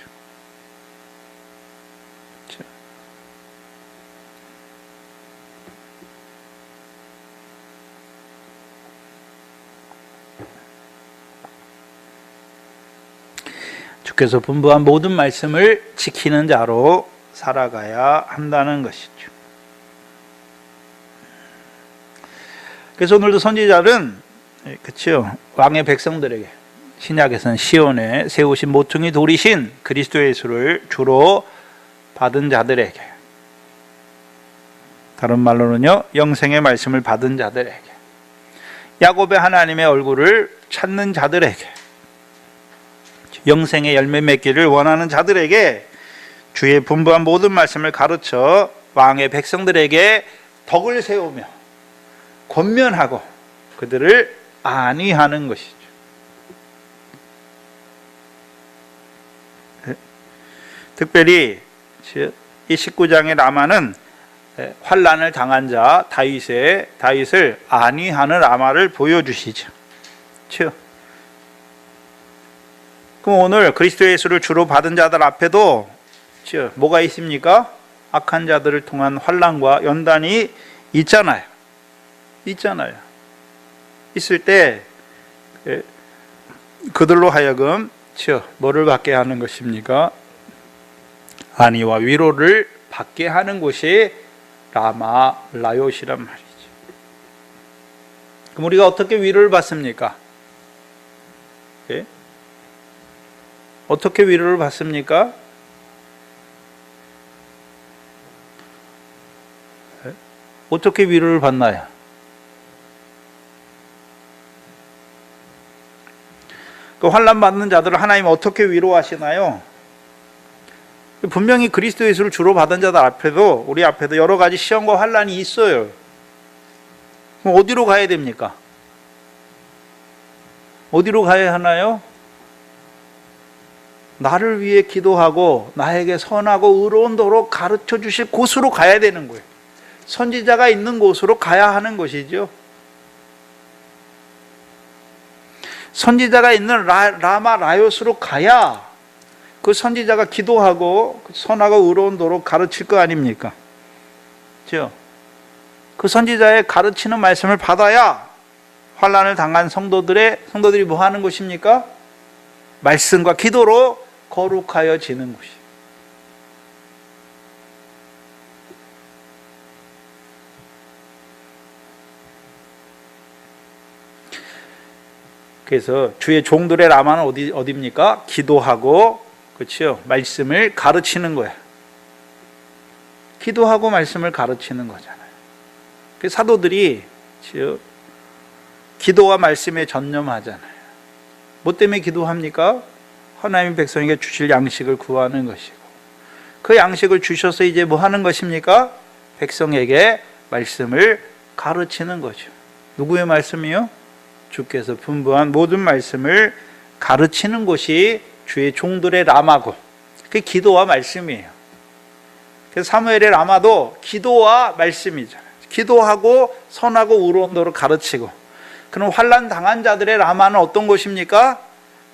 Speaker 1: 주께서 분부한 모든 말씀을 지키는 자로 살아가야 한다는 것이죠. 그래서 오늘도 선지자는, 그렇죠, 왕의 백성들에게 신약에서는 시온에 세우신 모퉁이 돌이신 그리스도 예수를 주로 받은 자들에게, 다른 말로는요, 영생의 말씀을 받은 자들에게, 야곱의 하나님의 얼굴을 찾는 자들에게, 영생의 열매 맺기를 원하는 자들에게 주의 분부한 모든 말씀을 가르쳐 왕의 백성들에게 덕을 세우며 권면하고 그들을 안위하는 것이죠. 특별히 이 19장의 라마는 환난을 당한 자 다윗을 안위하는 라마를 보여주시죠. 그럼 오늘 그리스도 예수를 주로 받은 자들 앞에도 뭐가 있습니까? 악한 자들을 통한 환난과 연단이 있잖아요. 있을 때 그들로 하여금 뭐를 받게 하는 것입니까? 안위와 위로를 받게 하는 곳이 라마 라요시란 말이죠. 그럼 우리가 어떻게 위로를 받습니까? 어떻게 위로를 받습니까? 어떻게 위로를 받나요? 그 환난 받는 자들을 하나님 어떻게 위로하시나요? 분명히 그리스도 예수를 주로 받은 자들 앞에도, 우리 앞에도 여러 가지 시험과 환난이 있어요. 그럼 어디로 가야 됩니까? 어디로 가야 하나요? 나를 위해 기도하고 나에게 선하고 의로운 도로 가르쳐 주실 곳으로 가야 되는 거예요. 선지자가 있는 곳으로 가야 하는 것이죠. 선지자가 있는 라마 라요스로 가야 그 선지자가 기도하고 선하고 의로운 도로 가르칠 거 아닙니까? 그렇죠? 그 선지자의 가르치는 말씀을 받아야 환난을 당한 성도들이 뭐 하는 것입니까? 말씀과 기도로 거룩하여지는 것이. 그래서 주의 종들의 라마는 어디입니까? 기도하고, 그렇죠, 말씀을 가르치는 거예요. 기도하고 말씀을 가르치는 거잖아요. 그 사도들이 기도와 말씀에 전념하잖아요. 뭐 때문에 기도합니까? 하나님 백성에게 주실 양식을 구하는 것이고, 그 양식을 주셔서 이제 뭐 하는 것입니까? 백성에게 말씀을 가르치는 거죠. 누구의 말씀이요? 주께서 분부한 모든 말씀을 가르치는 곳이 주의 종들의 라마고, 그게 기도와 말씀이에요. 그래서 사무엘의 라마도 기도와 말씀이잖아요. 기도하고 선하고 의로운도로 가르치고. 그럼 환난 당한 자들의 라마는 어떤 곳입니까?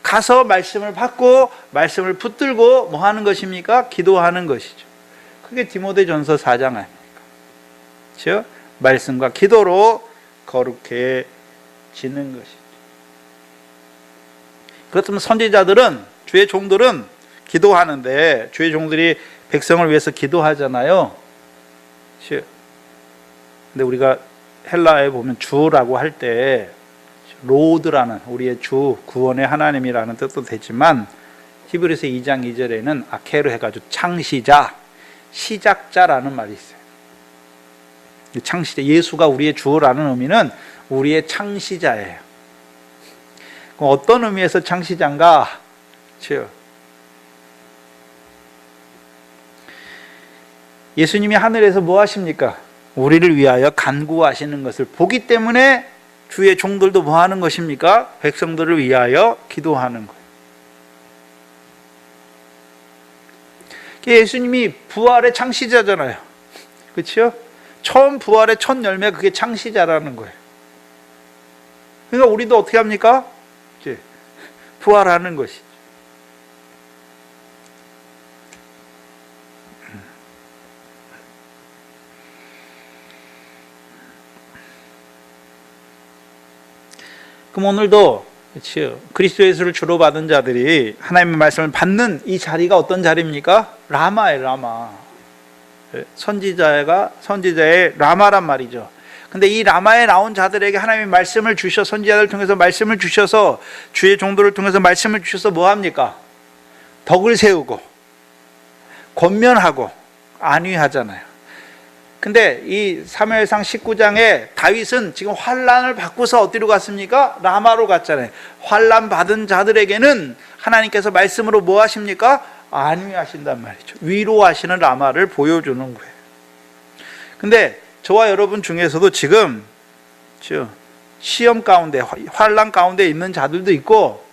Speaker 1: 가서 말씀을 받고 말씀을 붙들고 뭐 하는 것입니까? 기도하는 것이죠. 그게 디모데전서 4장 아닙니까? 즉 말씀과 기도로 거룩해지는 것이죠. 그렇다면 선지자들은, 주의 종들은 기도하는데, 주의 종들이 백성을 위해서 기도하잖아요. 근데 우리가 헬라에 보면 주라고 할 때 로드라는, 우리의 주, 구원의 하나님이라는 뜻도 되지만, 히브리서 2장 2절에는 아케로 해가지고 창시자, 시작자라는 말이 있어요. 창시자, 예수가 우리의 주라는 의미는 우리의 창시자예요. 그럼 어떤 의미에서 창시자인가? 예수님이 하늘에서 뭐 하십니까? 우리를 위하여 간구하시는 것을 보기 때문에 주의 종들도 뭐 하는 것입니까? 백성들을 위하여 기도하는 거예요. 예수님이 부활의 창시자잖아요. 그렇죠? 처음 부활의 첫 열매, 그게 창시자라는 거예요. 그러니까 우리도 어떻게 합니까? 이제 부활하는 것이죠. 그럼 오늘도, 그렇죠, 그리스도 예수를 주로 받은 자들이 하나님의 말씀을 받는 이 자리가 어떤 자리입니까? 라마예요, 라마. 선지자의 라마란 말이죠. 근데 이 라마에 나온 자들에게 하나님의 말씀을 주셔, 선지자들을 통해서 말씀을 주셔서, 주의 종들을 통해서 말씀을 주셔서 뭐 합니까? 덕을 세우고 권면하고 안위하잖아요. 근데 이 사무엘상 19장에 다윗은 지금 환난을 받고서 어디로 갔습니까? 라마로 갔잖아요. 환난 받은 자들에게는 하나님께서 말씀으로 뭐 하십니까? 안위하신단 말이죠. 위로하시는 라마를 보여주는 거예요. 근데 저와 여러분 중에서도 지금 시험 가운데, 환난 가운데 있는 자들도 있고,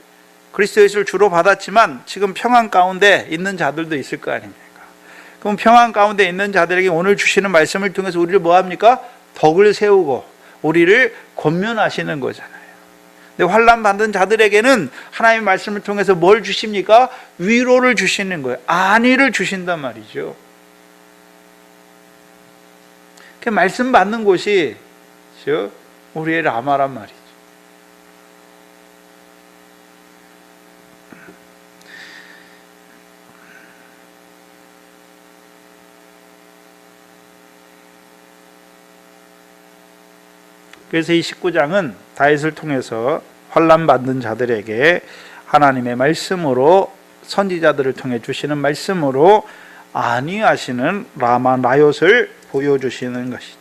Speaker 1: 그리스도 예수를 주로 받았지만 지금 평안 가운데 있는 자들도 있을 거 아닙니까? 그럼 평안 가운데 있는 자들에게 오늘 주시는 말씀을 통해서 우리를 뭐 합니까? 덕을 세우고 우리를 권면하시는 거잖아요. 근데 환난 받은 자들에게는 하나님의 말씀을 통해서 뭘 주십니까? 위로를 주시는 거예요. 안위를 주신단 말이죠. 그 말씀 받는 곳이 우리의 라마란 말이죠. 그래서 이 19장은 다윗을 통해서 환난 받는 자들에게 하나님의 말씀으로, 선지자들을 통해 주시는 말씀으로 안위하시는 라마 나옅을 보여주시는 것이죠.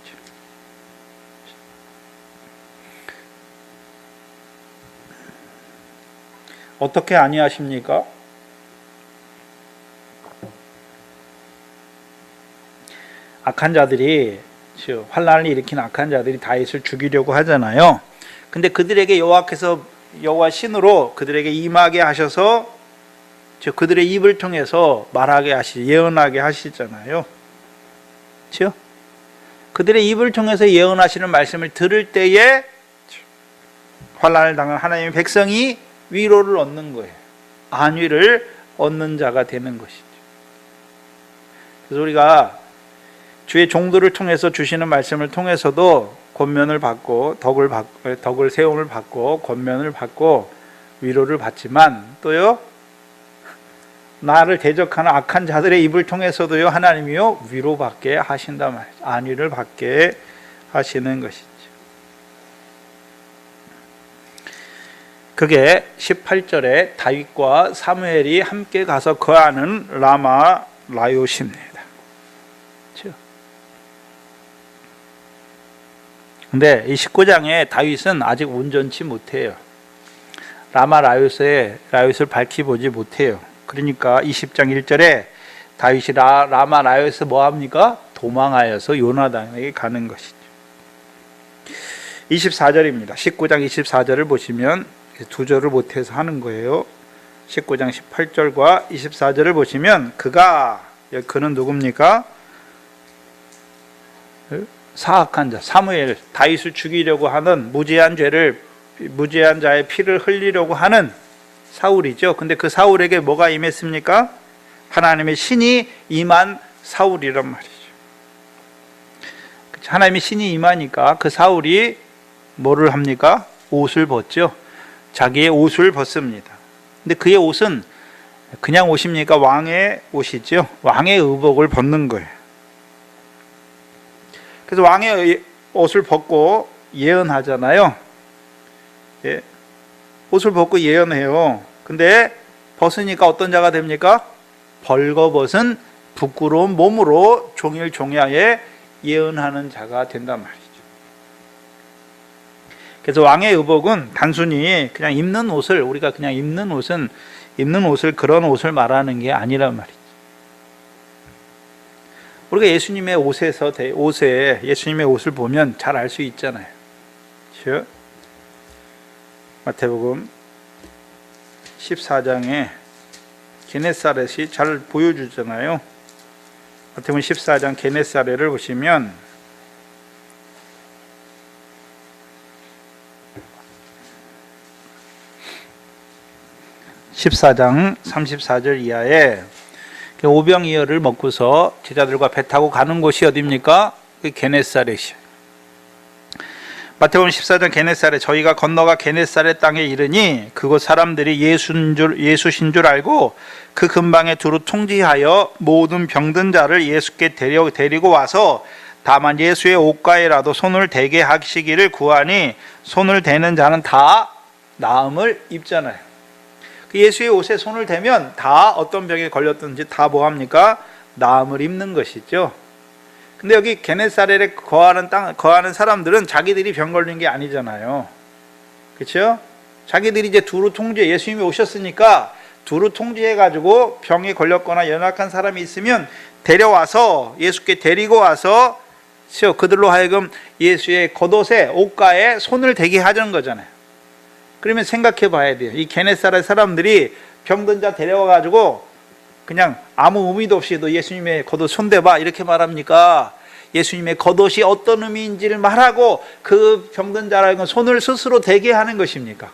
Speaker 1: 어떻게 안위하십니까? 악한 자들이, 환난을 일으킨 악한 자들이 다윗을 죽이려고 하잖아요. 근데 그들에게 여호와 신으로 그들에게 임하게 하셔서 그들의 입을 통해서 말하게 예언하게 하시잖아요. 그렇죠? 그들의 입을 통해서 예언하시는 말씀을 들을 때에 환난을 당한 하나님의 백성이 위로를 얻는 거예요. 안위를 얻는 자가 되는 것이죠. 그래서 우리가 주의 종들을 통해서 주시는 말씀을 통해서도 권면을 받고 덕을 세움을 받고 권면을 받고 위로를 받지만, 또요 나를 대적하는 악한 자들의 입을 통해서도요 하나님이요 위로받게 하신단 말이죠. 안위를 받게 하시는 것이죠. 그게 18절에 다윗과 사무엘이 함께 가서 거하는 라마 나옅입니다. 근데 이 19장에 다윗은 아직 온전치 못해요. 라마 라요스를 밝히 보지 못해요. 그러니까 20장 1절에 다윗이 라마 라요스 뭐 합니까? 도망하여서 요나단에게 가는 것이죠. 24절입니다. 19장 24절을 보시면 두 절을 못해서 하는 거예요. 19장 18절과 24절을 보시면 그는 누굽니까? 사악한 자 사무엘, 다윗을 죽이려고 하는 무죄한 자의 피를 흘리려고 하는 사울이죠. 근데 그 사울에게 뭐가 임했습니까? 하나님의 신이 임한 사울이란 말이죠. 하나님의 신이 임하니까 그 사울이 뭐를 합니까? 옷을 벗죠. 자기의 옷을 벗습니다. 근데 그의 옷은 그냥 옷입니까? 왕의 옷이죠. 왕의 의복을 벗는 거예요. 그래서 왕의 옷을 벗고 예언하잖아요. 예. 옷을 벗고 예언해요. 근데 벗으니까 어떤 자가 됩니까? 벌거벗은 부끄러운 몸으로 종일 종야에 예언하는 자가 된단 말이죠. 그래서 왕의 의복은 단순히 그냥 입는 옷을, 우리가 그냥 입는 옷을 그런 옷을 말하는 게 아니란 말이죠. 우리가 예수님의 옷에 예수님의 옷을 보면 잘 알 수 있잖아요. 그렇죠? 마태복음 14장에 게네사렛이 잘 보여주잖아요. 마태복음 14장 게네사렛을 보시면 (14장 34절) 이하에 오병이어를 먹고서 제자들과 배 타고 가는 곳이 어디입니까? 그 게네사렛이에요. 마태복음 14장 게네사렛, 저희가 건너가 게네사렛 땅에 이르니 그곳 사람들이 예수신 줄 알고 그 근방에 두루 통지하여 모든 병든 자를 예수께 데리고 와서 다만 예수의 옷가에라도 손을 대게 하시기를 구하니 손을 대는 자는 다 나음을 입잖아요. 예수의 옷에 손을 대면 다 어떤 병에 걸렸든지 다 뭐합니까? 나음을 입는 것이죠. 근데 여기 게네사렛에 거하는 사람들은 자기들이 병 걸린 게 아니잖아요. 그렇죠? 자기들이 이제 두루 통제, 예수님이 오셨으니까 두루 통제해가지고 병에 걸렸거나 연약한 사람이 있으면 데려와서 예수께 데리고 와서 그들로 하여금 예수의 겉옷에 옷가에 손을 대게 하자는 거잖아요. 그러면 생각해 봐야 돼요. 이 게네사렛 사람들이 병든 자 데려와가지고 그냥 아무 의미도 없이 너 예수님의 겉옷 손대봐 이렇게 말합니까? 예수님의 겉옷이 어떤 의미인지를 말하고 그 병든 자라는 손을 스스로 대게 하는 것입니까?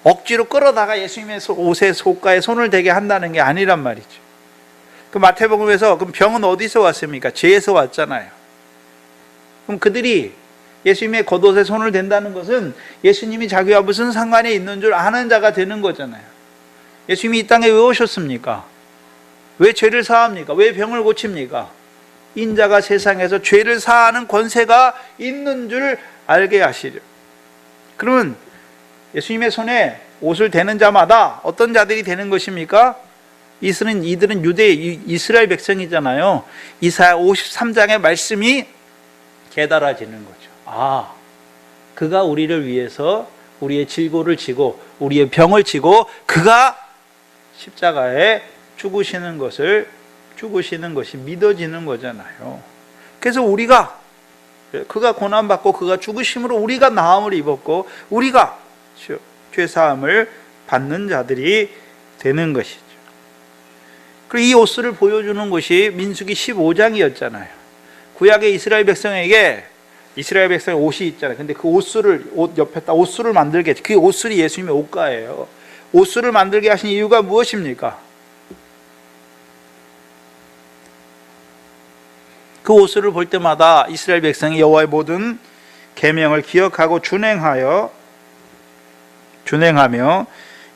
Speaker 1: 억지로 끌어다가 예수님의 옷에 옷가에 손을 대게 한다는 게 아니란 말이죠. 그 마태복음에서 그럼 병은 어디서 왔습니까? 죄에서 왔잖아요. 그럼 그들이 예수님의 겉옷에 손을 댄다는 것은 예수님이 자기와 무슨 상관이 있는 줄 아는 자가 되는 거잖아요. 예수님이 이 땅에 왜 오셨습니까? 왜 죄를 사합니까? 왜 병을 고칩니까? 인자가 세상에서 죄를 사하는 권세가 있는 줄 알게 하시려. 그러면 예수님의 손에 옷을 대는 자마다 어떤 자들이 되는 것입니까? 이들은 이스라엘 백성이잖아요. 이사야 53장의 말씀이 깨달아지는 거죠. 그가 우리를 위해서 우리의 질고를 지고 우리의 병을 지고 그가 십자가에 죽으시는 것이 믿어지는 거잖아요. 그래서 그가 고난받고 그가 죽으심으로 우리가 나음을 입었고 우리가 죄사함을 받는 자들이 되는 것이죠. 그리고 이 옷을 보여주는 것이 민수기 15장이었잖아요. 구약의 이스라엘 백성의 옷이 있잖아요. 근데 그 옷 옆에다 옷술을 만들게, 그 옷술이 예수님의 옷가예요. 옷술을 만들게 하신 이유가 무엇입니까? 그 옷술을 볼 때마다 이스라엘 백성이 여호와의 모든 계명을 기억하고 준행하며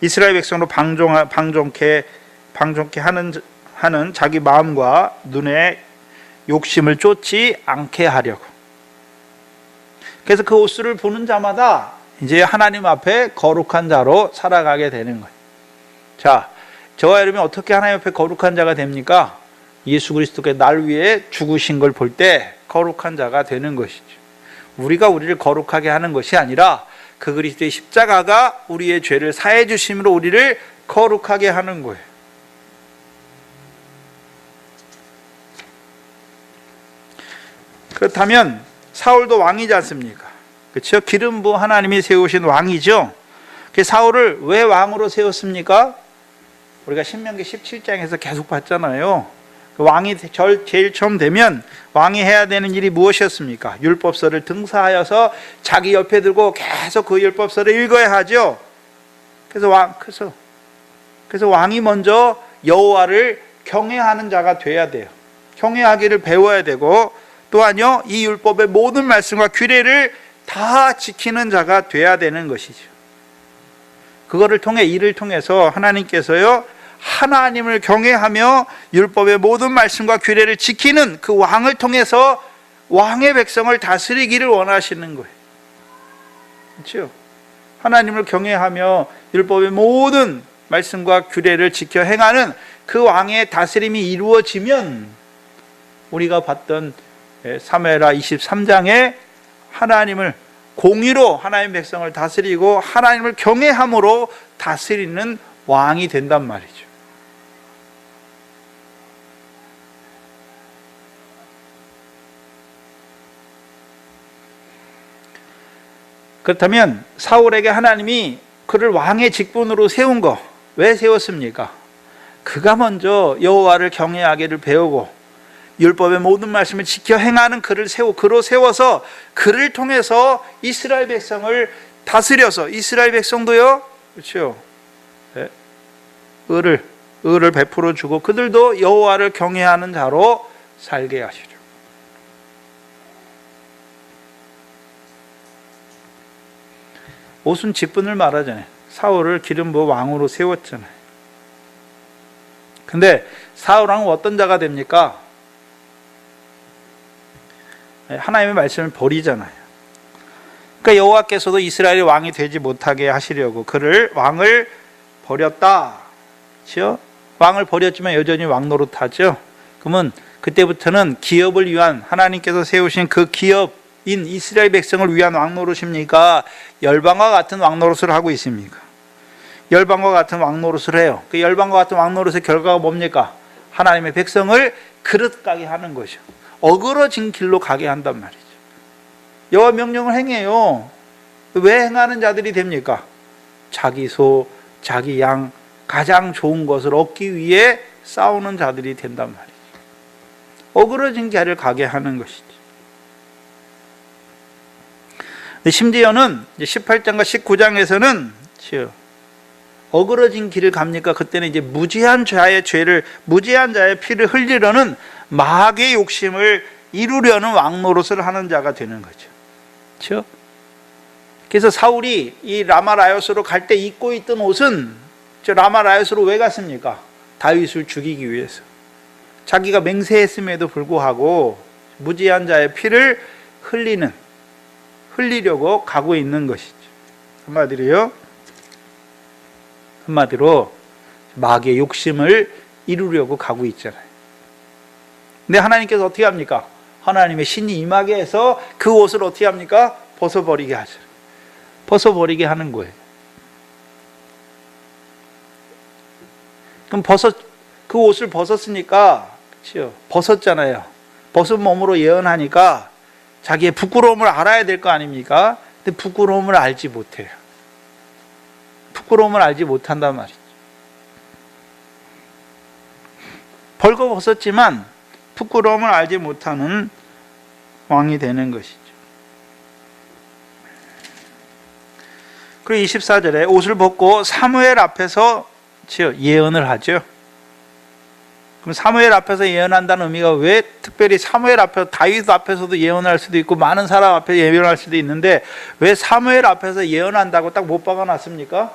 Speaker 1: 이스라엘 백성으로 방종케 하는 자기 마음과 눈에 욕심을 쫓지 않게 하려고. 그래서 그 옷술을 보는 자마다 이제 하나님 앞에 거룩한 자로 살아가게 되는 거예요. 자, 저와 여러분이 어떻게 하나님 앞에 거룩한 자가 됩니까? 예수 그리스도께서 날 위해 죽으신 걸 볼 때 거룩한 자가 되는 것이죠. 우리가 우리를 거룩하게 하는 것이 아니라 그 그리스도의 십자가가 우리의 죄를 사해 주심으로 우리를 거룩하게 하는 거예요. 그렇다면 사울도 왕이지 않습니까? 그렇죠? 기름 부어 하나님이 세우신 왕이죠. 그 사울을 왜 왕으로 세웠습니까? 우리가 신명기 17장에서 계속 봤잖아요. 왕이 제일 처음 되면 왕이 해야 되는 일이 무엇이었습니까? 율법서를 등사하여서 자기 옆에 들고 계속 그 율법서를 읽어야 하죠. 그래서 왕이 먼저 여호와를 경외하는 자가 돼야 돼요. 경외하기를 배워야 되고, 또한요, 이 율법의 모든 말씀과 규례를 다 지키는 자가 돼야 되는 것이죠. 그거를 통해, 이를 통해서 하나님께서요, 하나님을 경외하며 율법의 모든 말씀과 규례를 지키는 그 왕을 통해서 왕의 백성을 다스리기를 원하시는 거예요. 그렇죠? 하나님을 경외하며 율법의 모든 말씀과 규례를 지켜 행하는 그 왕의 다스림이 이루어지면 우리가 봤던 사무엘하 23장에 하나님을 공의로 하나님 백성을 다스리고 하나님을 경외함으로 다스리는 왕이 된단 말이죠. 그렇다면 사울에게 하나님이 그를 왕의 직분으로 세운 거, 왜 세웠습니까? 그가 먼저 여호와를 경외하기를 배우고 율법의 모든 말씀을 지켜 행하는 그를 그로 세워서 그를 통해서 이스라엘 백성을 다스려서 이스라엘 백성도요, 그렇죠? 네. 의를 베풀어 주고 그들도 여호와를 경외하는 자로 살게 하시죠. 옷은 직분을 말하잖아요. 사울을 기름 부어 왕으로 세웠잖아요. 근데 사울 왕은 어떤 자가 됩니까? 하나님의 말씀을 버리잖아요. 그러니까 여호와께서도 이스라엘의 왕이 되지 못하게 하시려고 그를 왕을 버렸다. 그렇죠? 왕을 버렸지만 여전히 왕 노릇하죠. 그러면 그때부터는 기업을 위한, 하나님께서 세우신 그 기업인 이스라엘 백성을 위한 왕 노릇입니까? 열방과 같은 왕 노릇을 하고 있습니까? 열방과 같은 왕 노릇을 해요. 그 열방과 같은 왕 노릇의 결과가 뭡니까? 하나님의 백성을 그릇 가게 하는 것이죠. 어그러진 길로 가게 한단 말이죠. 여호와 명령을 행해요. 왜 행하는 자들이 됩니까? 자기 소, 자기 양, 가장 좋은 것을 얻기 위해 싸우는 자들이 된단 말이죠. 어그러진 길을 가게 하는 것이죠. 심지어는 18장과 19장에서는 어그러진 길을 갑니까? 그때는 이제 무지한 자의 피를 흘리려는 마귀의 욕심을 이루려는 왕 노릇을 하는 자가 되는 거죠. 그렇죠? 그래서 사울이 이 라마라요스로 갈 때 입고 있던 옷은, 라마라요스로 왜 갔습니까? 다윗을 죽이기 위해서. 자기가 맹세했음에도 불구하고 무지한 자의 피를 흘리려고 가고 있는 것이죠. 한마디로 마귀의 욕심을 이루려고 가고 있잖아요. 근데 하나님께서 어떻게 합니까? 하나님의 신이 임하게 해서 그 옷을 어떻게 합니까? 벗어버리게 하죠. 벗어버리게 하는 거예요. 그럼 그 옷을 벗었으니까, 그렇죠? 벗었잖아요. 벗은 몸으로 예언하니까 자기의 부끄러움을 알아야 될 거 아닙니까? 근데 부끄러움을 알지 못해요. 부끄러움을 알지 못한단 말이죠. 벌거벗었지만 부끄러움을 알지 못하는 왕이 되는 것이죠. 그리고 24절에 옷을 벗고 사무엘 앞에서 예언을 하죠. 그럼 사무엘 앞에서 예언한다는 의미가 왜 특별히 사무엘 앞에서, 다윗 앞에서도 예언할 수도 있고 많은 사람 앞에서 예언할 수도 있는데 왜 사무엘 앞에서 예언한다고 딱 못 박아놨습니까?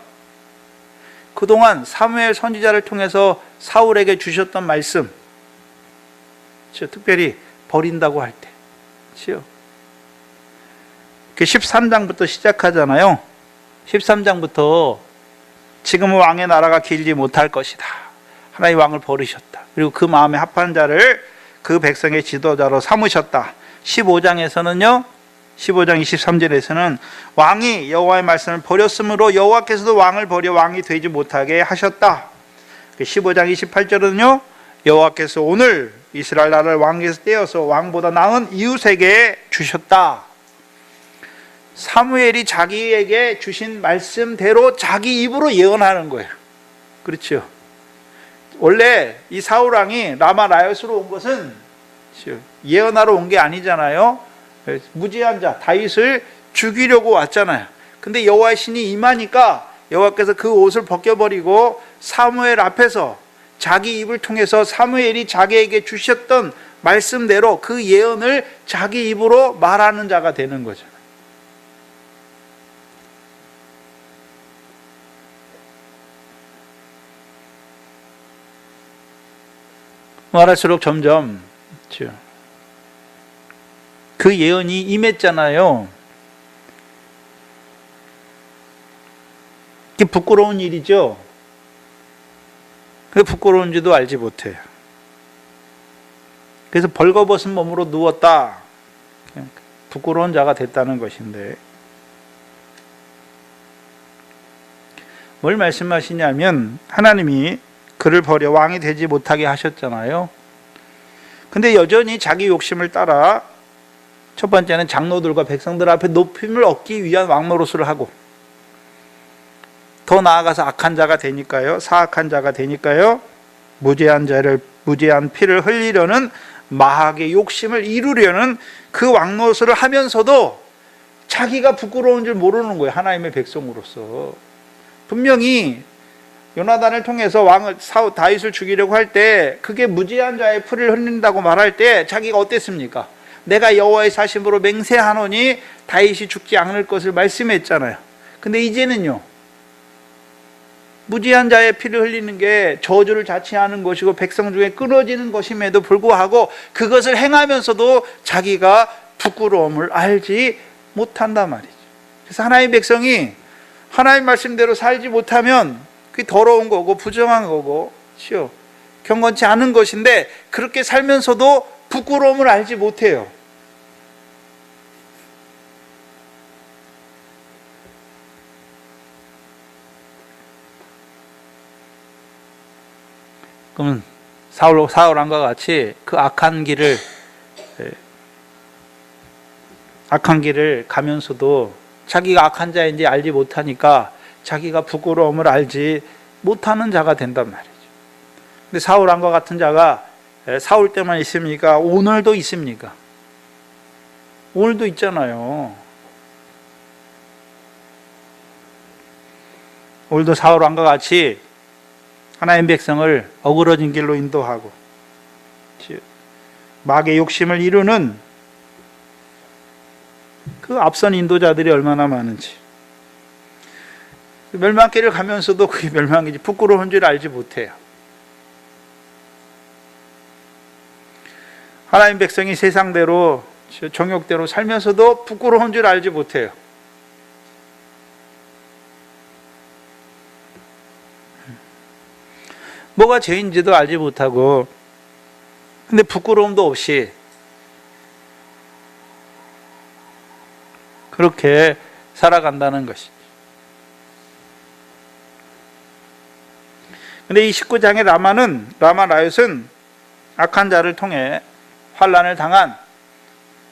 Speaker 1: 그동안 사무엘 선지자를 통해서 사울에게 주셨던 말씀, 특별히 버린다고 할 때, 13장부터 시작하잖아요. 13장부터 지금은 왕의 나라가 길지 못할 것이다. 하나님 왕을 버리셨다. 그리고 그 마음에 합한 자를 그 백성의 지도자로 삼으셨다. 15장에서는요, 15장 23절에서는 왕이 여호와의 말씀을 버렸으므로 여호와께서도 왕을 버려 왕이 되지 못하게 하셨다. 15장 28절은요, 여호와께서 오늘 이스라엘 나라를 왕에서 떼어서 왕보다 나은 이웃에게 주셨다. 사무엘이 자기에게 주신 말씀대로 자기 입으로 예언하는 거예요. 그렇죠? 원래 이 사울 왕이 라마 라이엇으로 온 것은 예언하러 온 게 아니잖아요. 무지한 자 다윗을 죽이려고 왔잖아요. 근데 여호와의 신이 임하니까 여호와께서 그 옷을 벗겨버리고 사무엘 앞에서 자기 입을 통해서 사무엘이 자기에게 주셨던 말씀대로 그 예언을 자기 입으로 말하는 자가 되는 거죠. 말할수록 점점 그 예언이 임했잖아요. 이게 부끄러운 일이죠. 그게 부끄러운지도 알지 못해요. 그래서 벌거벗은 몸으로 누웠다. 부끄러운 자가 됐다는 것인데, 뭘 말씀하시냐면 하나님이 그를 버려 왕이 되지 못하게 하셨잖아요. 근데 여전히 자기 욕심을 따라 첫 번째는 장로들과 백성들 앞에 높임을 얻기 위한 왕노릇을 하고, 더 나아가서 악한 자가 되니까요, 사악한 자가 되니까요, 무죄한 피를 흘리려는 마학의 욕심을 이루려는 그 왕노릇을 하면서도 자기가 부끄러운 줄 모르는 거예요. 하나님의 백성으로서. 분명히 요나단을 통해서 다윗을 죽이려고 할 때, 그게 무죄한 자의 피를 흘린다고 말할 때 자기가 어땠습니까? 내가 여호와의 사심으로 맹세하노니 다윗이 죽지 않을 것을 말씀했잖아요. 근데 이제는요, 무지한 자의 피를 흘리는 게 저주를 자취하는 것이고 백성 중에 끊어지는 것임에도 불구하고 그것을 행하면서도 자기가 부끄러움을 알지 못한단 말이죠. 그래서 하나님의 백성이 하나님 말씀대로 살지 못하면 그게 더러운 거고 부정한 거고 경건치 않은 것인데, 그렇게 살면서도 부끄러움을 알지 못해요. 그러면 사울 왕과 같이 그 악한 길을 가면서도 자기가 악한 자인지 알지 못하니까 자기가 부끄러움을 알지 못하는 자가 된단 말이죠. 근데 사울 왕과 같은 자가 사울 때만 있습니까? 오늘도 있습니까? 오늘도 있잖아요. 오늘도 사울 왕과 같이 하나님 백성을 어그러진 길로 인도하고 마귀의 욕심을 이루는 그 앞선 인도자들이 얼마나 많은지, 멸망길을 가면서도 그게 멸망이지 부끄러운 줄 알지 못해요. 하나님 백성이 세상대로 정욕대로 살면서도 부끄러운 줄 알지 못해요. 뭐가 죄인지도 알지 못하고, 근데 부끄러움도 없이 그렇게 살아간다는 것이죠. 근데 이 19장의 라마 라이엇은 악한 자를 통해 환난을 당한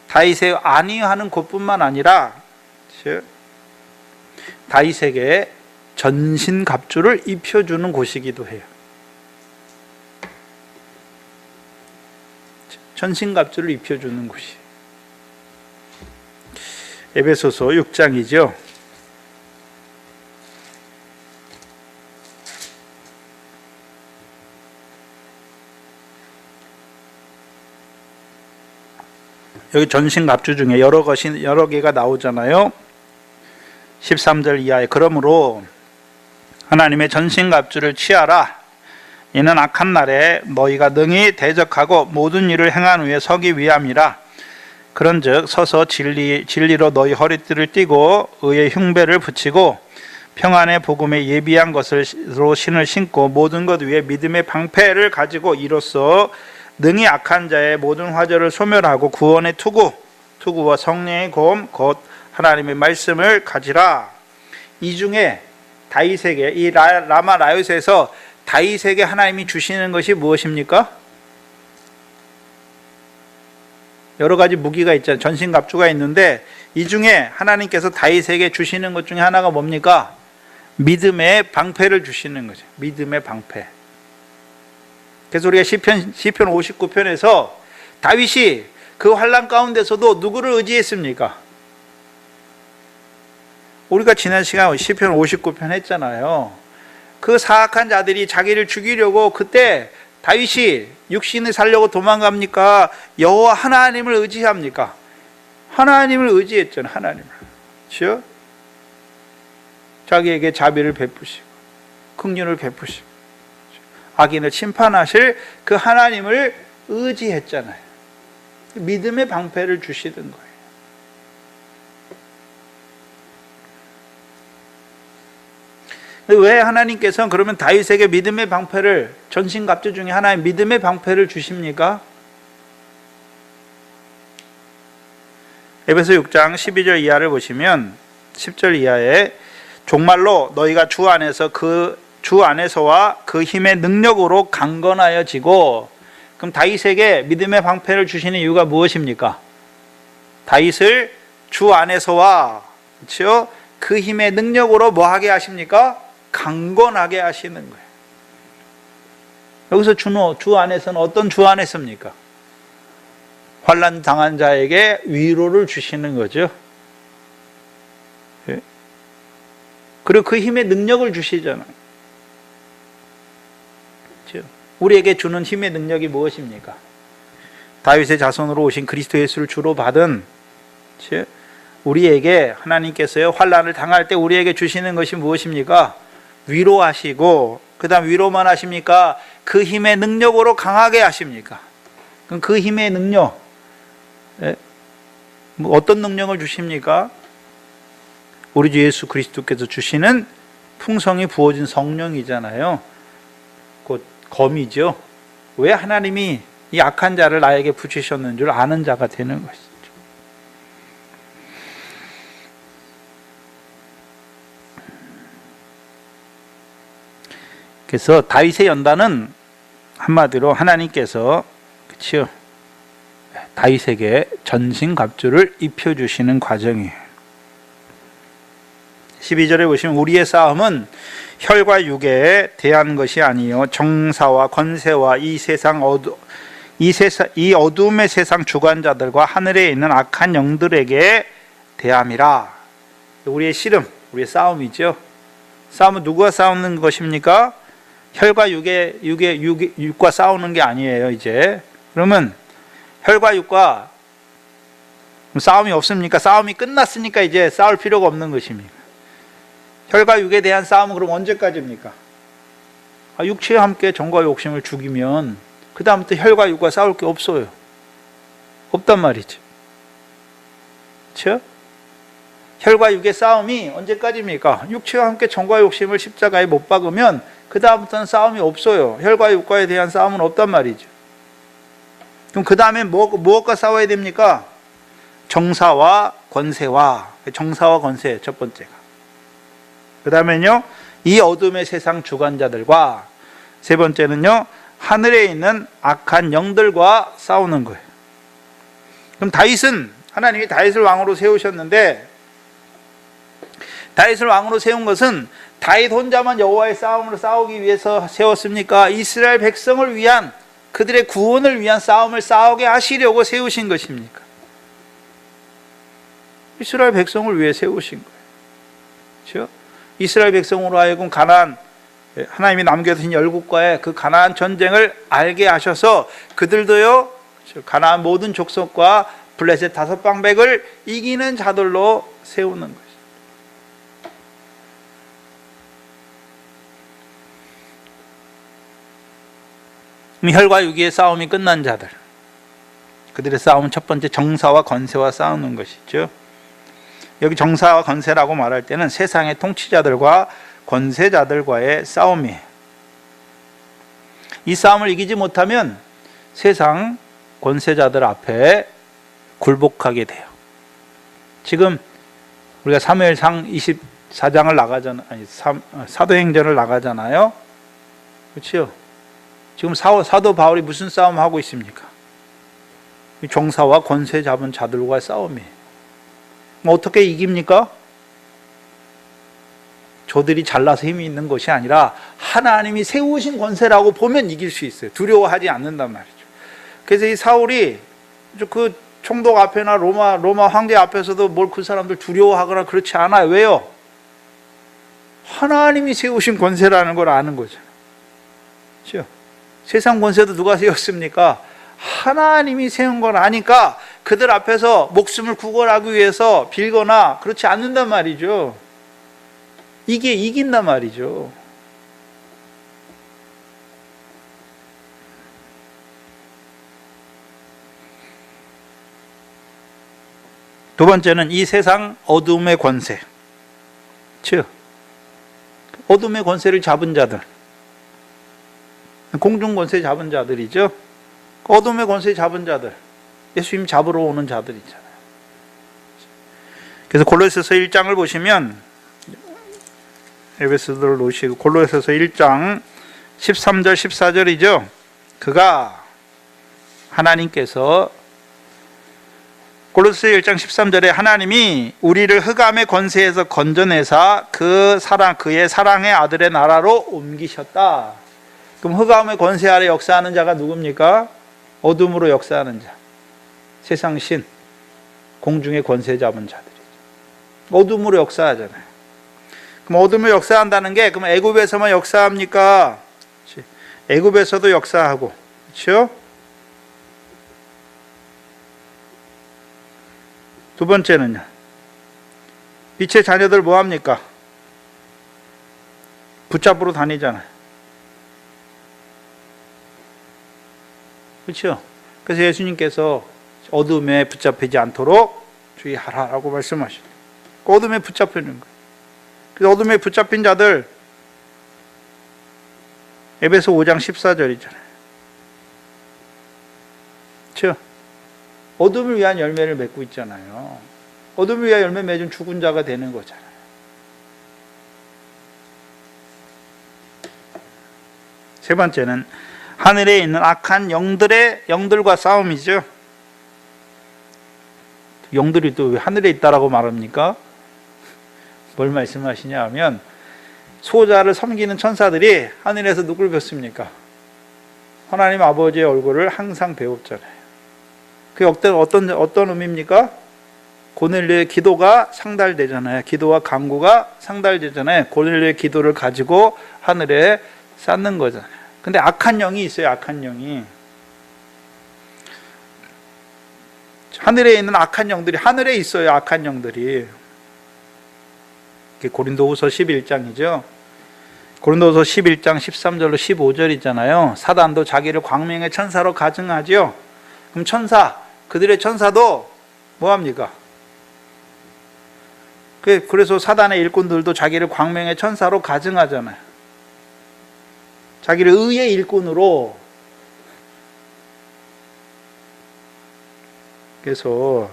Speaker 1: 다윗의 안위하는 곳뿐만 아니라 다윗에게 전신갑주를 입혀주는 곳이기도 해요. 전신갑주를 입혀주는 곳이 에베소서 6장이죠. 여기 전신갑주 중에 여러 개가 나오잖아요. 13절 이하에 그러므로 하나님의 전신갑주를 취하라. 이는 악한 날에 너희가 능히 대적하고 모든 일을 행한 후에 서기 위함이라. 그런즉 서서 진리로 너희 허리띠를 띠고 의의 흉배를 붙이고 평안의 복음에 예비한 것으로 신을 신고 모든 것 위에 믿음의 방패를 가지고 이로써 능히 악한 자의 모든 화절을 소멸하고 구원의 투구 투구와 성령의 검 곧 하나님의 말씀을 가지라. 이 중에 다윗에게, 이 라마 라요스에서 다윗에게 하나님이 주시는 것이 무엇입니까? 여러 가지 무기가 있잖아요. 전신갑주가 있는데 이 중에 하나님께서 다윗에게 주시는 것 중에 하나가 뭡니까? 믿음의 방패를 주시는 거죠. 믿음의 방패. 그래서 우리가 시편 59편에서 다윗이 그 환난 가운데서도 누구를 의지했습니까? 우리가 지난 시간 시편 59편 했잖아요. 그 사악한 자들이 자기를 죽이려고 그때 다윗이 육신을 살려고 도망갑니까? 여호와 하나님을 의지합니까? 하나님을 의지했잖아요. 하나님을. 그렇죠? 자기에게 자비를 베푸시고 긍휼을 베푸시고 악인을 심판하실 그 하나님을 의지했잖아요. 믿음의 방패를 주시던 거예요. 왜 하나님께서는 그러면 다윗에게 믿음의 방패를, 전신갑주 중에 하나의 믿음의 방패를 주십니까? 에베소 6장 12절 이하를 보시면 10절 이하에 종말로 너희가 주 안에서와 그 힘의 능력으로 강건하여지고. 그럼 다윗에게 믿음의 방패를 주시는 이유가 무엇입니까? 다윗을 주 안에서와, 그렇죠? 그 힘의 능력으로 뭐 하게 하십니까? 강건하게 하시는 거예요. 여기서 주 안에서는 어떤 주 안에서입니까? 환난 당한 자에게 위로를 주시는 거죠. 예? 그리고 그 힘의 능력을 주시잖아요. 그렇죠? 우리에게 주는 힘의 능력이 무엇입니까? 다윗의 자손으로 오신 그리스도 예수를 주로 받은, 그렇죠? 우리에게 하나님께서요 환난을 당할 때 우리에게 주시는 것이 무엇입니까? 위로하시고, 그 다음 위로만 하십니까? 그 힘의 능력으로 강하게 하십니까? 그럼 그 힘의 능력, 어떤 능력을 주십니까? 우리 주 예수 그리스도께서 주시는 풍성히 부어진 성령이잖아요. 곧 검이죠. 왜 하나님이 이 악한 자를 나에게 붙이셨는 줄 아는 자가 되는 것이죠. 그래서 다윗의 연단은 한마디로 하나님께서, 그렇죠, 다윗에게 전신갑주를 입혀주시는 과정이에요. 12절에 보시면 우리의 싸움은 혈과 육에 대한 것이 아니요 정사와 권세와 이 어두움의 세상 주관자들과 하늘에 있는 악한 영들에게 대함이라. 우리의 씨름, 우리의 싸움이죠. 싸움은 누구와 싸우는 것입니까? 혈과 육과 싸우는 게 아니에요. 이제 그러면 혈과 육과 싸움이 없습니까? 싸움이 끝났으니까 이제 싸울 필요가 없는 것입니다. 혈과 육에 대한 싸움은 그럼 언제까지입니까? 육체와 함께 정과 욕심을 죽이면 그 다음부터 혈과 육과 싸울 게 없어요. 없단 말이죠. 그렇죠? 혈과 육의 싸움이 언제까지입니까? 육체와 함께 정과 욕심을 십자가에 못 박으면 그 다음부터는 싸움이 없어요. 혈과 육과에 대한 싸움은 없단 말이죠. 그럼 그 다음에 무엇과 싸워야 됩니까? 정사와 권세와, 정사와 권세 첫 번째가. 그 다음에는요, 이 어둠의 세상 주관자들과, 세 번째는요, 하늘에 있는 악한 영들과 싸우는 거예요. 그럼 다윗은, 하나님이 다윗을 왕으로 세우셨는데, 다윗을 왕으로 세운 것은 다윗 혼자만 여호와의 싸움으로 싸우기 위해서 세웠습니까? 이스라엘 백성을 위한, 그들의 구원을 위한 싸움을 싸우게 하시려고 세우신 것입니까? 이스라엘 백성을 위해 세우신 거예요. 그렇죠? 이스라엘 백성으로 하여금 가나안, 하나님이 남겨두신 열국과의 그 가나안 전쟁을 알게 하셔서 그들도요, 가나안 모든 족속과 블레셋 다섯 방백을 이기는 자들로 세우는 거예요. 혈과 육의 싸움이 끝난 자들, 그들의 싸움은 첫 번째 정사와 권세와 싸우는 것이죠. 여기 정사와 권세라고 말할 때는 세상의 통치자들과 권세자들과의 싸움이에요. 이 싸움을 이기지 못하면 세상 권세자들 앞에 굴복하게 돼요. 지금 우리가 사무엘상 24장을 나가잖아요. 아니, 사도행전을 나가잖아요. 그렇죠? 지금 사도 바울이 무슨 싸움하고 있습니까? 종사와 권세 잡은 자들과의 싸움이에요. 어떻게 이깁니까? 저들이 잘나서 힘이 있는 것이 아니라 하나님이 세우신 권세라고 보면 이길 수 있어요. 두려워하지 않는단 말이죠. 그래서 이 사울이 그 총독 앞에나 로마 황제 앞에서도 뭘 그 사람들 두려워하거나 그렇지 않아요. 왜요? 하나님이 세우신 권세라는 걸 아는 거잖아요. 그렇죠? 세상 권세도 누가 세웠습니까? 하나님이 세운 걸 아니까 그들 앞에서 목숨을 구걸하기 위해서 빌거나 그렇지 않는단 말이죠. 이게 이긴단 말이죠. 두 번째는 이 세상 어둠의 권세, 즉 어둠의 권세를 잡은 자들, 공중 권세 잡은 자들이죠. 어둠의 권세 잡은 자들, 예수님 잡으러 오는 자들 있잖아요. 그래서 골로새서 1장을 보시면, 에베소서를 놓으시고 골로새서 1장 13절 14절이죠. 그가 하나님께서 골로새 1장 13절에 하나님이 우리를 흑암의 권세에서 건져내사 그의 사랑의 아들의 나라로 옮기셨다. 그럼 흑암의 권세 아래 역사하는 자가 누굽니까? 어둠으로 역사하는 자, 세상 신, 공중의 권세 잡은 자들이죠. 어둠으로 역사하잖아요. 그럼 어둠으로 역사한다는 게 그럼 애굽에서만 역사합니까? 애굽에서도 역사하고, 그렇죠? 두 번째는요, 빛의 자녀들 뭐 합니까? 붙잡으러 다니잖아요. 그렇죠? 그래서 예수님께서 어둠에 붙잡히지 않도록 주의하라라고 말씀하셨어요. 어둠에 붙잡히는 거예요. 그래서 어둠에 붙잡힌 자들, 에베소 5장 14절이잖아요. 그렇죠? 어둠을 위한 열매를 맺고 있잖아요. 어둠을 위한 열매 맺은 죽은 자가 되는 거잖아요. 세 번째는 하늘에 있는 악한 영들과 싸움이죠. 영들이 또 왜 하늘에 있다라고 말합니까? 뭘 말씀하시냐 하면 소자를 섬기는 천사들이 하늘에서 누굴 뵙습니까? 하나님 아버지의 얼굴을 항상 배웠잖아요. 그게 어떤 의미입니까? 고넬료의 기도가 상달되잖아요. 기도와 간구가 상달되잖아요. 고넬료의 기도를 가지고 하늘에 쌓는 거잖아요. 근데 악한 영이 있어요. 악한 영이. 하늘에 있는 악한 영들이 하늘에 있어요. 악한 영들이. 고린도후서 11장이죠. 고린도후서 11장 13절로 15절 있잖아요. 사단도 자기를 광명의 천사로 가증하죠. 그럼 그들의 천사도 뭐합니까? 그래서 사단의 일꾼들도 자기를 광명의 천사로 가증하잖아요. 자기를 의의 일꾼으로. 그래서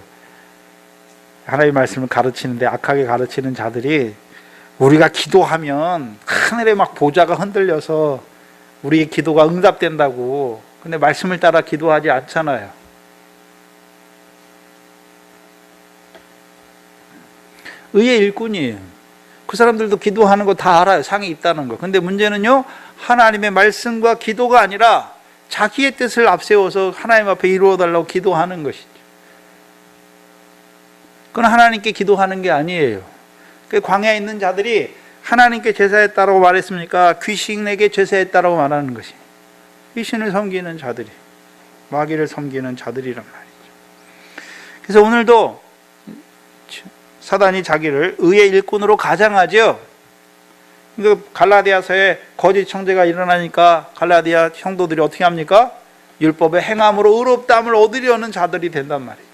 Speaker 1: 하나님의 말씀을 가르치는데 악하게 가르치는 자들이 우리가 기도하면 하늘에 막 보좌가 흔들려서 우리의 기도가 응답된다고. 근데 말씀을 따라 기도하지 않잖아요. 의의 일꾼이에요. 그 사람들도 기도하는 거 다 알아요. 상이 있다는 거. 근데 문제는요, 하나님의 말씀과 기도가 아니라 자기의 뜻을 앞세워서 하나님 앞에 이루어달라고 기도하는 것이죠. 그건 하나님께 기도하는 게 아니에요. 광야에 있는 자들이 하나님께 제사했다라고 말했습니까? 귀신에게 제사했다라고 말하는 것이. 귀신을 섬기는 자들이, 마귀를 섬기는 자들이란 말이죠. 그래서 오늘도 사단이 자기를 의의 일꾼으로 가장하죠. 갈라디아서에 거짓 청제가 일어나니까 갈라디아 성도들이 어떻게 합니까? 율법의 행함으로 의롭다함을 얻으려는 자들이 된단 말이죠.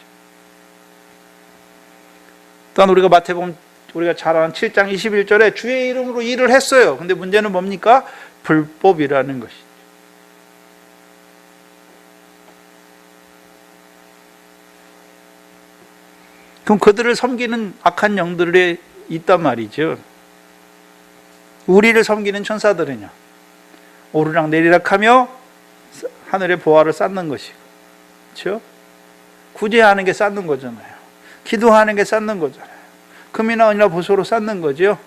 Speaker 1: 또한 우리가 마태복음 우리가 잘 아는 7장 21절에 주의 이름으로 일을 했어요. 근데 문제는 뭡니까? 불법이라는 것이죠. 그럼 그들을 섬기는 악한 영들이 있단 말이죠. 우리를 섬기는 천사들은요, 오르락 내리락 하며 하늘의 보화를 쌓는 것이고, 그렇죠? 구제하는 게 쌓는 거잖아요. 기도하는 게 쌓는 거잖아요. 금이나 은이나 보소로 쌓는 거죠.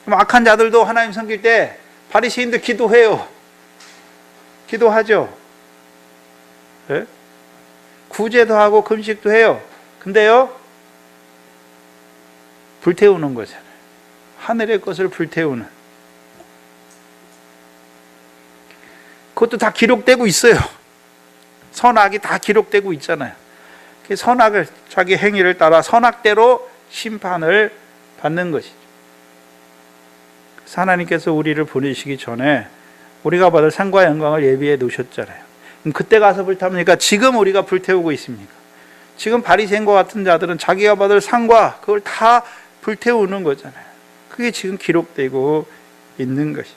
Speaker 1: 그럼 악한 자들도 하나님 섬길 때 바리새인들 기도해요. 기도하죠. 네? 구제도 하고 금식도 해요. 근데요, 불태우는 거잖아요. 하늘의 것을 불태우는. 그것도 다 기록되고 있어요. 선악이 다 기록되고 있잖아요. 선악을, 자기 행위를 따라 선악대로 심판을 받는 것이죠. 그래서 하나님께서 우리를 보내시기 전에 우리가 받을 상과 영광을 예비해 놓으셨잖아요. 그럼 그때 가서 불타니까 지금 우리가 불태우고 있습니까? 지금 바리새인과 같은 자들은 자기가 받을 상과 그걸 다 불태우는 거잖아요. 그게 지금 기록되고 있는 것이죠.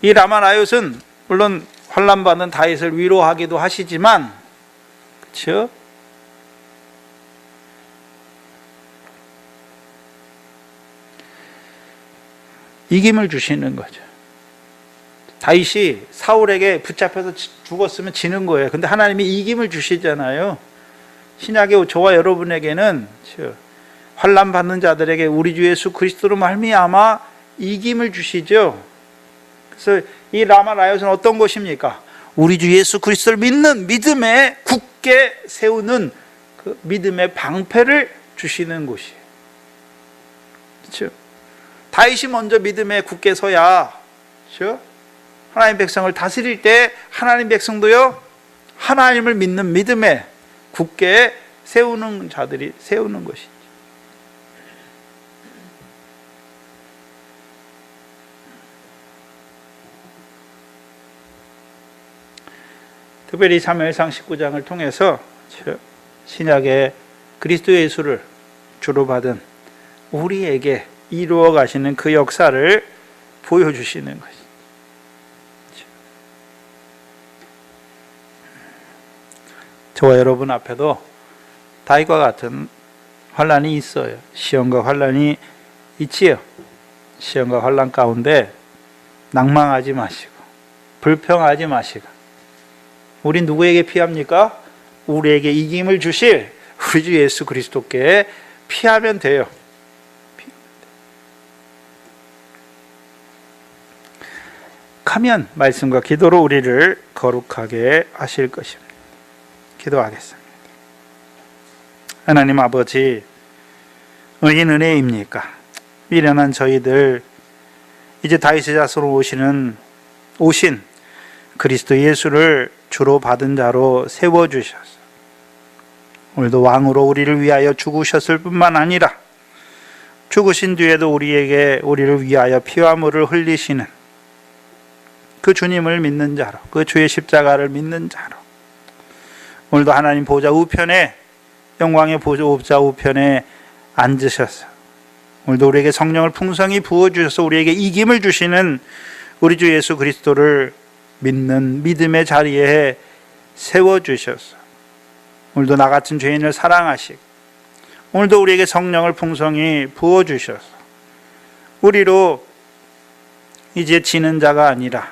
Speaker 1: 이 라마라얏은 물론 환난받은 다윗을 위로하기도 하시지만, 그렇죠? 이김을 주시는 거죠. 다윗이 사울에게 붙잡혀서 죽었으면 지는 거예요. 근데 하나님이 이김을 주시잖아요. 신약의 저와 여러분에게는 환난 받는 자들에게 우리 주 예수 그리스도로 말미암아 이김을 주시죠. 그래서 이 라마라얏은 어떤 것입니까? 우리 주 예수 그리스도를 믿는 믿음에 굳게 세우는 그 믿음의 방패를 주시는 곳이에요. 그렇죠? 다윗이 먼저 믿음에 굳게 서야, 그렇죠? 하나님 백성을 다스릴 때 하나님 백성도요, 하나님을 믿는 믿음에 굳게 세우는 자들이 세우는 것이죠. 특별히 사무엘상 19장을 통해서 신약의 그리스도 예수를 주로 받은 우리에게 이루어 가시는 그 역사를 보여주시는 것이죠. 저와 여러분 앞에도 다윗과 같은 환난이 있어요. 시험과 환난이 있지요. 시험과 환난 가운데 낭망하지 마시고 불평하지 마시고, 우리 누구에게 피합니까? 우리에게 이김을 주실 우리 주 예수 그리스도께 피하면 돼요. 가면 말씀과 기도로 우리를 거룩하게 하실 것입니다. 기도하겠습니다. 하나님 아버지, 의인 은혜입니까? 미련한 저희들, 이제 다윗의 자손으로 오신 그리스도 예수를 주로 받은 자로 세워주셔서 오늘도 왕으로 우리를 위하여 죽으셨을 뿐만 아니라 죽으신 뒤에도 우리를 위하여 피와 물을 흘리시는 그 주님을 믿는 자로, 그 주의 십자가를 믿는 자로 오늘도 하나님 보좌 우편에, 영광의 보좌 우편에 앉으셔서 오늘도 우리에게 성령을 풍성히 부어주셔서 우리에게 이김을 주시는 우리 주 예수 그리스도를 믿는 믿음의 자리에 세워주셔서 오늘도 나 같은 죄인을 사랑하시고 오늘도 우리에게 성령을 풍성히 부어주셔서 우리로 이제 지는 자가 아니라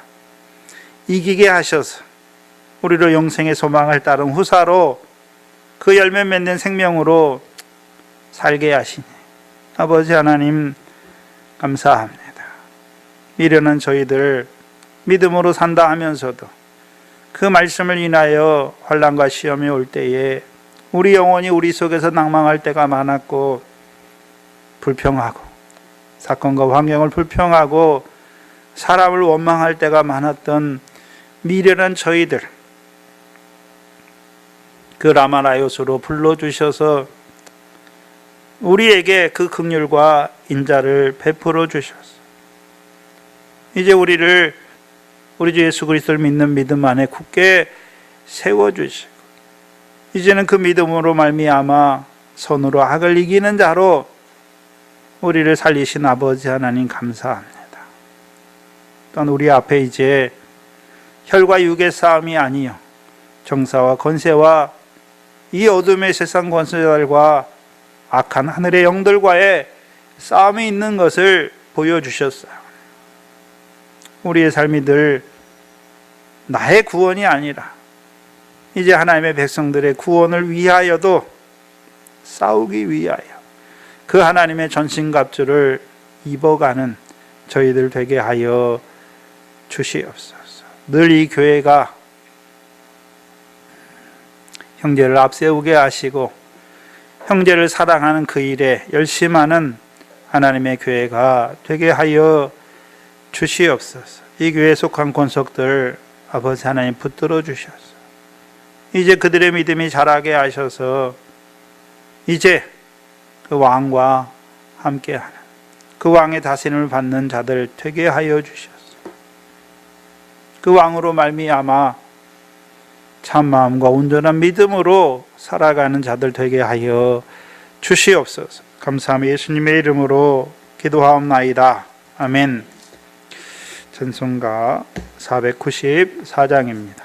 Speaker 1: 이기게 하셔서 우리로 영생의 소망을 따른 후사로 그 열매 맺는 생명으로 살게 하시니 아버지 하나님 감사합니다. 미련한 저희들 믿음으로 산다 하면서도 그 말씀을 인하여 환난과 시험이 올 때에 우리 영혼이 우리 속에서 낭망할 때가 많았고, 불평하고 사건과 환경을 불평하고 사람을 원망할 때가 많았던 미련한 저희들, 그 라마라얏으로 불러주셔서 우리에게 그 긍휼과 인자를 베풀어 주셔서 이제 우리를 우리 주 예수 그리스도를 믿는 믿음 안에 굳게 세워주시고 이제는 그 믿음으로 말미암아 선으로 악을 이기는 자로 우리를 살리신 아버지 하나님 감사합니다. 또한 우리 앞에 이제 혈과 육의 싸움이 아니요 정사와 권세와 이 어둠의 세상 권세들과 악한 하늘의 영들과의 싸움이 있는 것을 보여주셨어요. 우리의 삶이 늘 나의 구원이 아니라 이제 하나님의 백성들의 구원을 위하여도 싸우기 위하여 그 하나님의 전신갑주를 입어가는 저희들 되게 하여 주시옵소서. 늘 이 교회가 형제를 앞세우게 하시고 형제를 사랑하는 그 일에 열심하는 하나님의 교회가 되게 하여 주시옵소서. 이 교회에 속한 권속들 아버지 하나님 붙들어 주셔서 이제 그들의 믿음이 자라게 하셔서 이제 그 왕과 함께하는 그 왕의 다스림을 받는 자들 되게 하여 주셔서 그 왕으로 말미암아 참 마음과 온전한 믿음으로 살아가는 자들 되게 하여 주시옵소서. 감사하며 예수님의 이름으로 기도하옵나이다. 아멘. 찬송가 494장입니다.